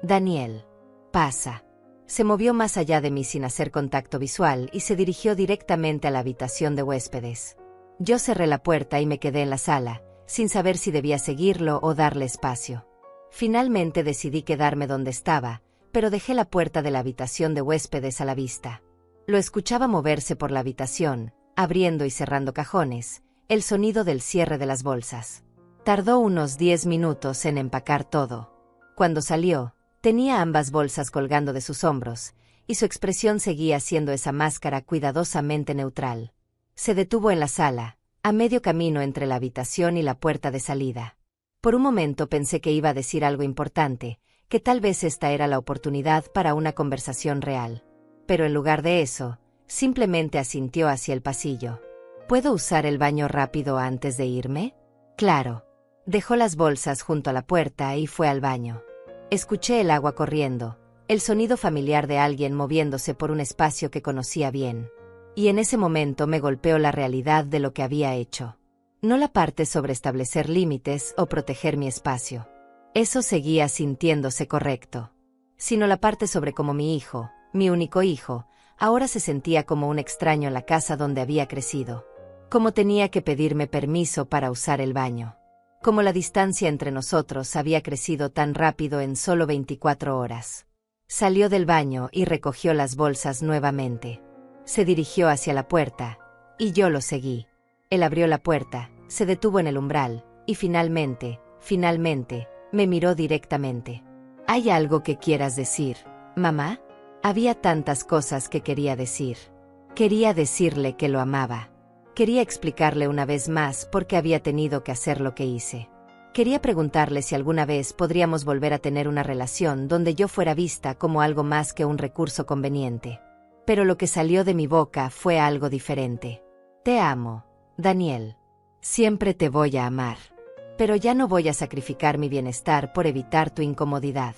Daniel. Pasa. Se movió más allá de mí sin hacer contacto visual y se dirigió directamente a la habitación de huéspedes. Yo cerré la puerta y me quedé en la sala, sin saber si debía seguirlo o darle espacio. Finalmente decidí quedarme donde estaba, pero dejé la puerta de la habitación de huéspedes a la vista. Lo escuchaba moverse por la habitación, abriendo y cerrando cajones, el sonido del cierre de las bolsas. Tardó unos 10 minutos en empacar todo. Cuando salió, tenía ambas bolsas colgando de sus hombros, y su expresión seguía siendo esa máscara cuidadosamente neutral. Se detuvo en la sala, a medio camino entre la habitación y la puerta de salida. Por un momento pensé que iba a decir algo importante, que tal vez esta era la oportunidad para una conversación real. Pero en lugar de eso, simplemente asintió hacia el pasillo. ¿Puedo usar el baño rápido antes de irme? Claro. Dejó las bolsas junto a la puerta y fue al baño. Escuché el agua corriendo, el sonido familiar de alguien moviéndose por un espacio que conocía bien. Y en ese momento me golpeó la realidad de lo que había hecho. No la parte sobre establecer límites o proteger mi espacio. Eso seguía sintiéndose correcto. Sino la parte sobre cómo mi hijo, mi único hijo, ahora se sentía como un extraño en la casa donde había crecido. Como tenía que pedirme permiso para usar el baño. Como la distancia entre nosotros había crecido tan rápido en solo 24 horas. Salió del baño y recogió las bolsas nuevamente. Se dirigió hacia la puerta, y yo lo seguí. Él abrió la puerta, se detuvo en el umbral, y finalmente, me miró directamente. ¿Hay algo que quieras decir, mamá? Había tantas cosas que quería decir. Quería decirle que lo amaba. Quería explicarle una vez más por qué había tenido que hacer lo que hice. Quería preguntarle si alguna vez podríamos volver a tener una relación donde yo fuera vista como algo más que un recurso conveniente. Pero lo que salió de mi boca fue algo diferente. Te amo, Daniel. Siempre te voy a amar. Pero ya no voy a sacrificar mi bienestar por evitar tu incomodidad.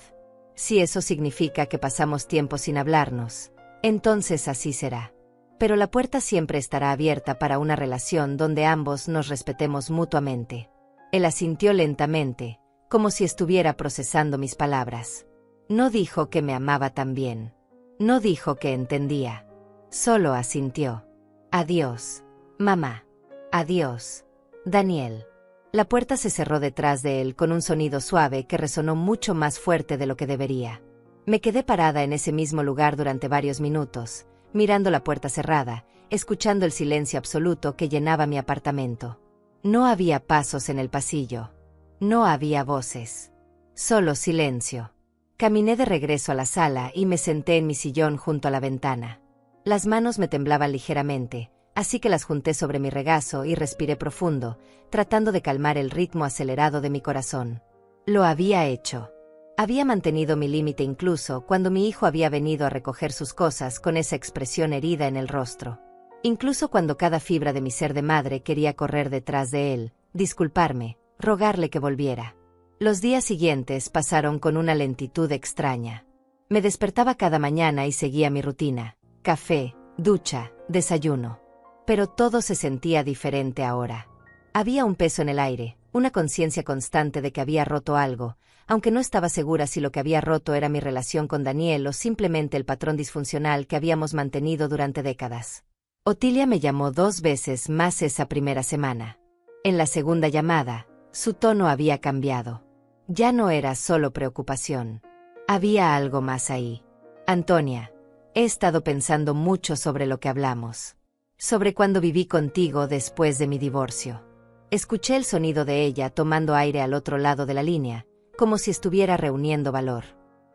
Si eso significa que pasamos tiempo sin hablarnos, entonces así será. Pero la puerta siempre estará abierta para una relación donde ambos nos respetemos mutuamente. Él asintió lentamente, como si estuviera procesando mis palabras. No dijo que me amaba también. No dijo que entendía. Solo asintió. Adiós, mamá. Adiós, Daniel. La puerta se cerró detrás de él con un sonido suave que resonó mucho más fuerte de lo que debería. Me quedé parada en ese mismo lugar durante varios minutos, mirando la puerta cerrada, escuchando el silencio absoluto que llenaba mi apartamento. No había pasos en el pasillo. No había voces. Solo silencio. Caminé de regreso a la sala y me senté en mi sillón junto a la ventana. Las manos me temblaban ligeramente, así que las junté sobre mi regazo y respiré profundo, tratando de calmar el ritmo acelerado de mi corazón. Lo había hecho. Había mantenido mi límite incluso cuando mi hijo había venido a recoger sus cosas con esa expresión herida en el rostro. Incluso cuando cada fibra de mi ser de madre quería correr detrás de él, disculparme, rogarle que volviera. Los días siguientes pasaron con una lentitud extraña. Me despertaba cada mañana y seguía mi rutina: café, ducha, desayuno. Pero todo se sentía diferente ahora. Había un peso en el aire, una conciencia constante de que había roto algo, aunque no estaba segura si lo que había roto era mi relación con Daniel o simplemente el patrón disfuncional que habíamos mantenido durante décadas. Otilia me llamó 2 veces más esa primera semana. En la segunda llamada, su tono había cambiado. Ya no era solo preocupación. Había algo más ahí. Antonia, he estado pensando mucho sobre lo que hablamos. Sobre cuando viví contigo después de mi divorcio. Escuché el sonido de ella tomando aire al otro lado de la línea, como si estuviera reuniendo valor.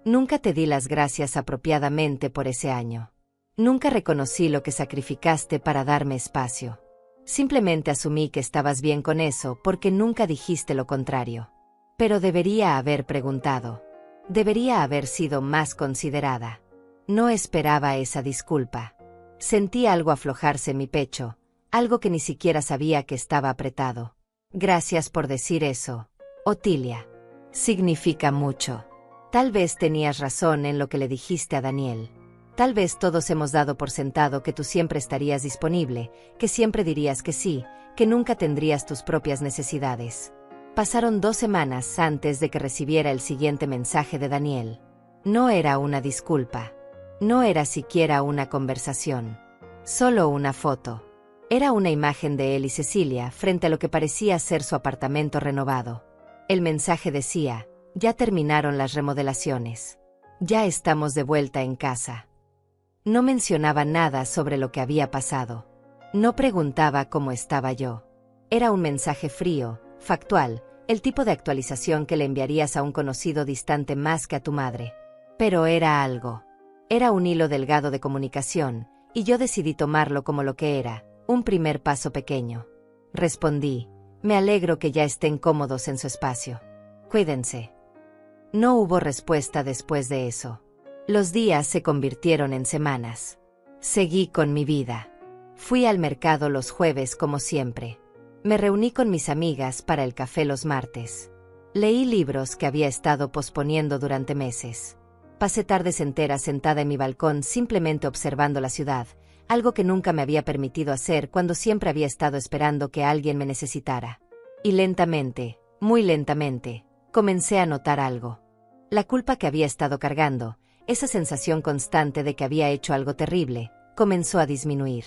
Nunca te di las gracias apropiadamente por ese año. Nunca reconocí lo que sacrificaste para darme espacio. Simplemente asumí que estabas bien con eso porque nunca dijiste lo contrario. Pero debería haber preguntado. Debería haber sido más considerada. No esperaba esa disculpa. Sentí algo aflojarse en mi pecho, algo que ni siquiera sabía que estaba apretado. Gracias por decir eso, Otilia. Significa mucho. Tal vez tenías razón en lo que le dijiste a Daniel. Tal vez todos hemos dado por sentado que tú siempre estarías disponible, que siempre dirías que sí, que nunca tendrías tus propias necesidades. Pasaron 2 semanas antes de que recibiera el siguiente mensaje de Daniel. No era una disculpa. No era siquiera una conversación. Solo una foto. Era una imagen de él y Cecilia frente a lo que parecía ser su apartamento renovado. El mensaje decía: ya terminaron las remodelaciones. Ya estamos de vuelta en casa. No mencionaba nada sobre lo que había pasado. No preguntaba cómo estaba yo. Era un mensaje frío, factual, el tipo de actualización que le enviarías a un conocido distante más que a tu madre. Pero era algo. Era un hilo delgado de comunicación, y yo decidí tomarlo como lo que era, un primer paso pequeño. Respondí: me alegro que ya estén cómodos en su espacio. Cuídense. No hubo respuesta después de eso. Los días se convirtieron en semanas. Seguí con mi vida. Fui al mercado los jueves como siempre. Me reuní con mis amigas para el café los martes. Leí libros que había estado posponiendo durante meses. Pasé tardes enteras sentada en mi balcón simplemente observando la ciudad, algo que nunca me había permitido hacer cuando siempre había estado esperando que alguien me necesitara. Y lentamente, muy lentamente, comencé a notar algo. La culpa que había estado cargando, esa sensación constante de que había hecho algo terrible, comenzó a disminuir.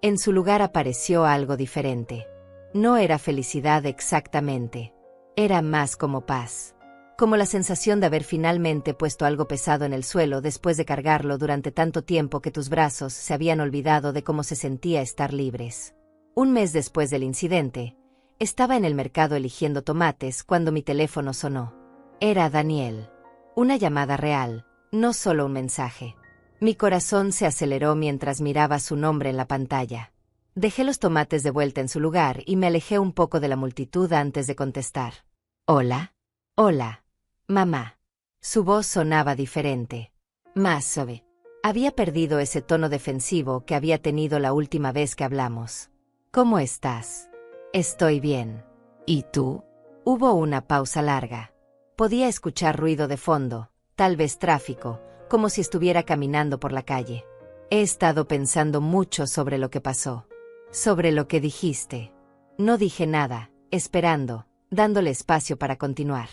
En su lugar apareció algo diferente. No era felicidad exactamente. Era más como paz. Como la sensación de haber finalmente puesto algo pesado en el suelo después de cargarlo durante tanto tiempo que tus brazos se habían olvidado de cómo se sentía estar libres. Un mes después del incidente, estaba en el mercado eligiendo tomates cuando mi teléfono sonó. Era Daniel. Una llamada real, no solo un mensaje. Mi corazón se aceleró mientras miraba su nombre en la pantalla. Dejé los tomates de vuelta en su lugar y me alejé un poco de la multitud antes de contestar. ¿Hola? Hola. Mamá. Su voz sonaba diferente. Más suave. Había perdido ese tono defensivo que había tenido la última vez que hablamos. ¿Cómo estás? Estoy bien. ¿Y tú? Hubo una pausa larga. Podía escuchar ruido de fondo, tal vez tráfico, como si estuviera caminando por la calle. He estado pensando mucho sobre lo que pasó. Sobre lo que dijiste. No dije nada, esperando, dándole espacio para continuar.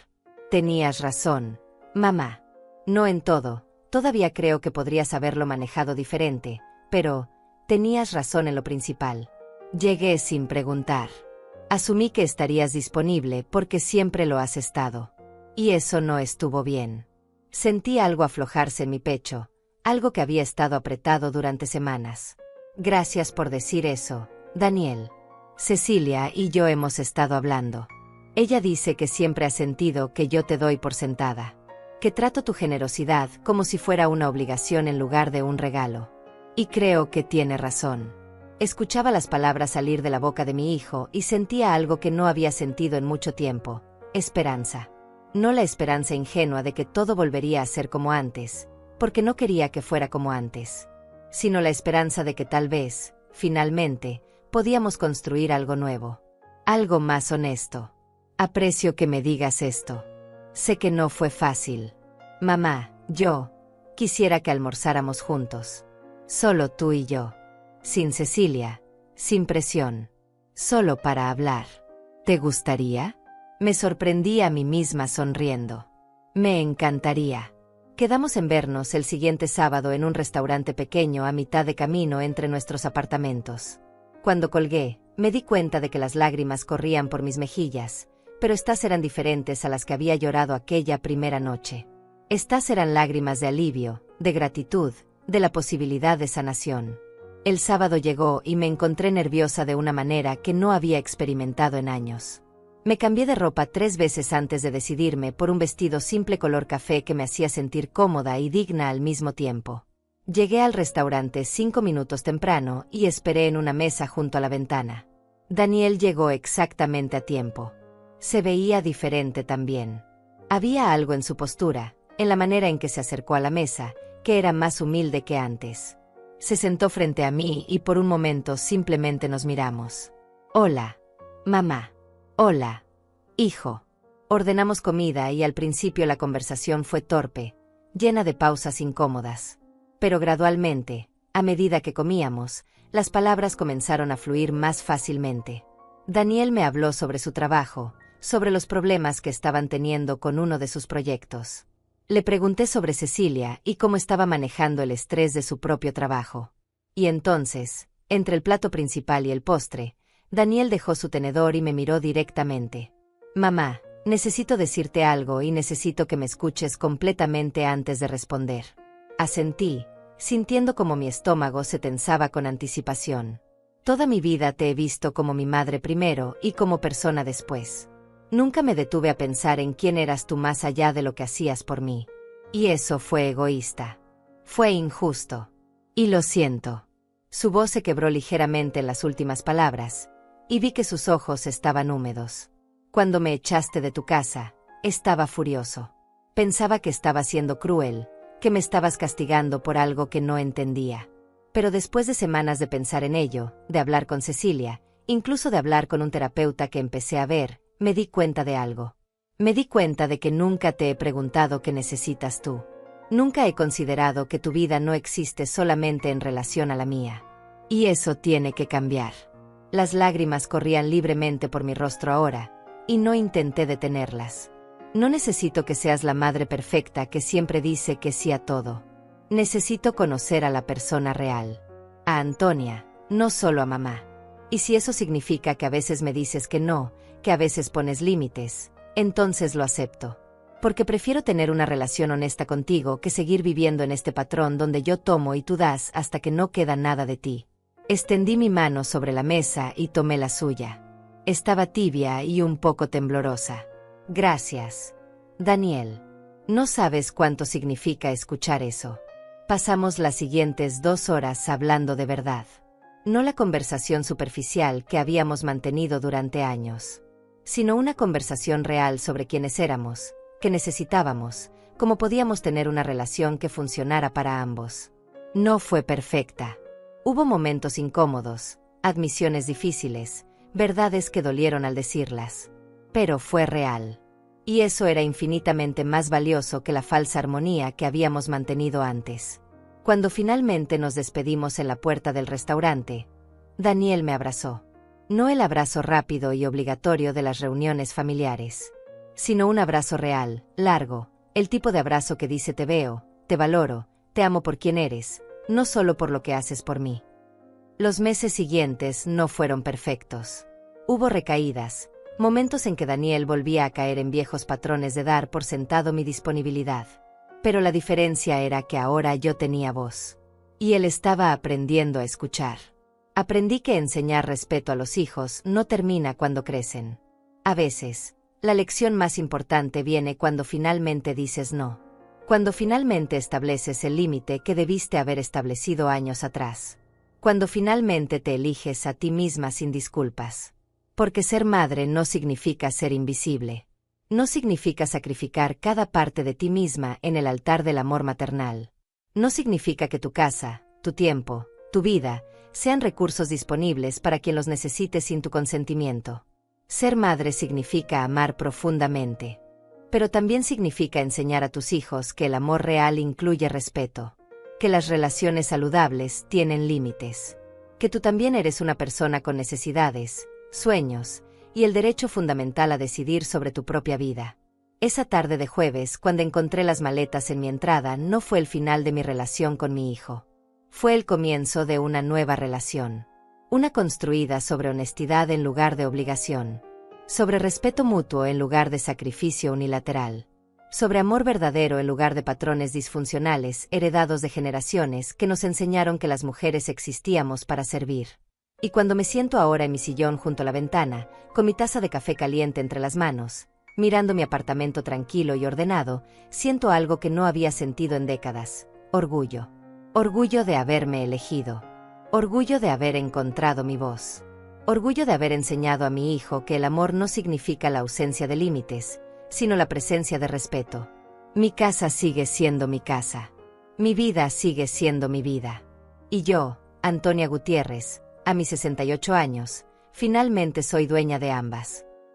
Tenías razón, mamá. No en todo, todavía creo que podrías haberlo manejado diferente, pero tenías razón en lo principal. Llegué sin preguntar. Asumí que estarías disponible porque siempre lo has estado. Y eso no estuvo bien. Sentí algo aflojarse en mi pecho, algo que había estado apretado durante semanas. Gracias por decir eso, Daniel. Cecilia y yo hemos estado hablando. Ella dice que siempre ha sentido que yo te doy por sentada. Que trato tu generosidad como si fuera una obligación en lugar de un regalo. Y creo que tiene razón. Escuchaba las palabras salir de la boca de mi hijo y sentía algo que no había sentido en mucho tiempo: esperanza. No la esperanza ingenua de que todo volvería a ser como antes, porque no quería que fuera como antes, sino la esperanza de que tal vez, finalmente, podíamos construir algo nuevo, algo más honesto. Aprecio que me digas esto. Sé que no fue fácil. Mamá, yo quisiera que almorzáramos juntos. Solo tú y yo. Sin Cecilia, sin presión. Solo para hablar. ¿Te gustaría? Me sorprendí a mí misma sonriendo. Me encantaría. Quedamos en vernos el siguiente sábado en un restaurante pequeño a mitad de camino entre nuestros apartamentos. Cuando colgué, me di cuenta de que las lágrimas corrían por mis mejillas, pero estas eran diferentes a las que había llorado aquella primera noche. Estas eran lágrimas de alivio, de gratitud, de la posibilidad de sanación. El sábado llegó y me encontré nerviosa de una manera que no había experimentado en años. Me cambié de ropa 3 veces antes de decidirme por un vestido simple color café que me hacía sentir cómoda y digna al mismo tiempo. Llegué al restaurante 5 minutos temprano y esperé en una mesa junto a la ventana. Daniel llegó exactamente a tiempo. Se veía diferente también. Había algo en su postura, en la manera en que se acercó a la mesa, que era más humilde que antes. Se sentó frente a mí y por un momento simplemente nos miramos. Hola, mamá. Hola, hijo. Ordenamos comida y al principio la conversación fue torpe, llena de pausas incómodas. Pero gradualmente, a medida que comíamos, las palabras comenzaron a fluir más fácilmente. Daniel me habló sobre su trabajo, sobre los problemas que estaban teniendo con uno de sus proyectos. Le pregunté sobre Cecilia y cómo estaba manejando el estrés de su propio trabajo. Y entonces, entre el plato principal y el postre, Daniel dejó su tenedor y me miró directamente. Mamá, necesito decirte algo y necesito que me escuches completamente antes de responder. Asentí, sintiendo como mi estómago se tensaba con anticipación. Toda mi vida te he visto como mi madre primero y como persona después. Nunca me detuve a pensar en quién eras tú más allá de lo que hacías por mí. Y eso fue egoísta. Fue injusto. Y lo siento. Su voz se quebró ligeramente en las últimas palabras, y vi que sus ojos estaban húmedos. Cuando me echaste de tu casa, estaba furioso. Pensaba que estaba siendo cruel, que me estabas castigando por algo que no entendía. Pero después de semanas de pensar en ello, de hablar con Cecilia, incluso de hablar con un terapeuta que empecé a ver, me di cuenta de algo. Me di cuenta de que nunca te he preguntado qué necesitas tú. Nunca he considerado que tu vida no existe solamente en relación a la mía. Y eso tiene que cambiar. Las lágrimas corrían libremente por mi rostro ahora, y no intenté detenerlas. No necesito que seas la madre perfecta que siempre dice que sí a todo. Necesito conocer a la persona real. A Antonia, no solo a mamá. Y si eso significa que a veces me dices que no, que a veces pones límites, entonces lo acepto. Porque prefiero tener una relación honesta contigo que seguir viviendo en este patrón donde yo tomo y tú das hasta que no queda nada de ti. Extendí mi mano sobre la mesa y tomé la suya. Estaba tibia y un poco temblorosa. Gracias, Daniel. No sabes cuánto significa escuchar eso. Pasamos las siguientes 2 horas hablando de verdad. No la conversación superficial que habíamos mantenido durante años, sino una conversación real sobre quiénes éramos, qué necesitábamos, cómo podíamos tener una relación que funcionara para ambos. No fue perfecta. Hubo momentos incómodos, admisiones difíciles, verdades que dolieron al decirlas. Pero fue real. Y eso era infinitamente más valioso que la falsa armonía que habíamos mantenido antes. Cuando finalmente nos despedimos en la puerta del restaurante, Daniel me abrazó. No el abrazo rápido y obligatorio de las reuniones familiares, sino un abrazo real, largo, el tipo de abrazo que dice te veo, te valoro, te amo por quien eres, no solo por lo que haces por mí. Los meses siguientes no fueron perfectos. Hubo recaídas, momentos en que Daniel volvía a caer en viejos patrones de dar por sentado mi disponibilidad. Pero la diferencia era que ahora yo tenía voz. Y él estaba aprendiendo a escuchar. Aprendí que enseñar respeto a los hijos no termina cuando crecen. A veces, la lección más importante viene cuando finalmente dices no. Cuando finalmente estableces el límite que debiste haber establecido años atrás. Cuando finalmente te eliges a ti misma sin disculpas. Porque ser madre no significa ser invisible. No significa sacrificar cada parte de ti misma en el altar del amor maternal. No significa que tu casa, tu tiempo, tu vida, sean recursos disponibles para quien los necesite sin tu consentimiento. Ser madre significa amar profundamente. Pero también significa enseñar a tus hijos que el amor real incluye respeto. Que las relaciones saludables tienen límites. Que tú también eres una persona con necesidades, sueños, y el derecho fundamental a decidir sobre tu propia vida. Esa tarde de jueves, cuando encontré las maletas en mi entrada, no fue el final de mi relación con mi hijo. Fue el comienzo de una nueva relación. Una construida sobre honestidad en lugar de obligación. Sobre respeto mutuo en lugar de sacrificio unilateral. Sobre amor verdadero en lugar de patrones disfuncionales heredados de generaciones que nos enseñaron que las mujeres existíamos para servir. Y cuando me siento ahora en mi sillón junto a la ventana, con mi taza de café caliente entre las manos, mirando mi apartamento tranquilo y ordenado, siento algo que no había sentido en décadas: orgullo. Orgullo de haberme elegido. Orgullo de haber encontrado mi voz. Orgullo de haber enseñado a mi hijo que el amor no significa la ausencia de límites, sino la presencia de respeto. Mi casa sigue siendo mi casa. Mi vida sigue siendo mi vida. Y yo, Antonia Gutiérrez, a mis 68 años, finalmente soy dueña de ambas.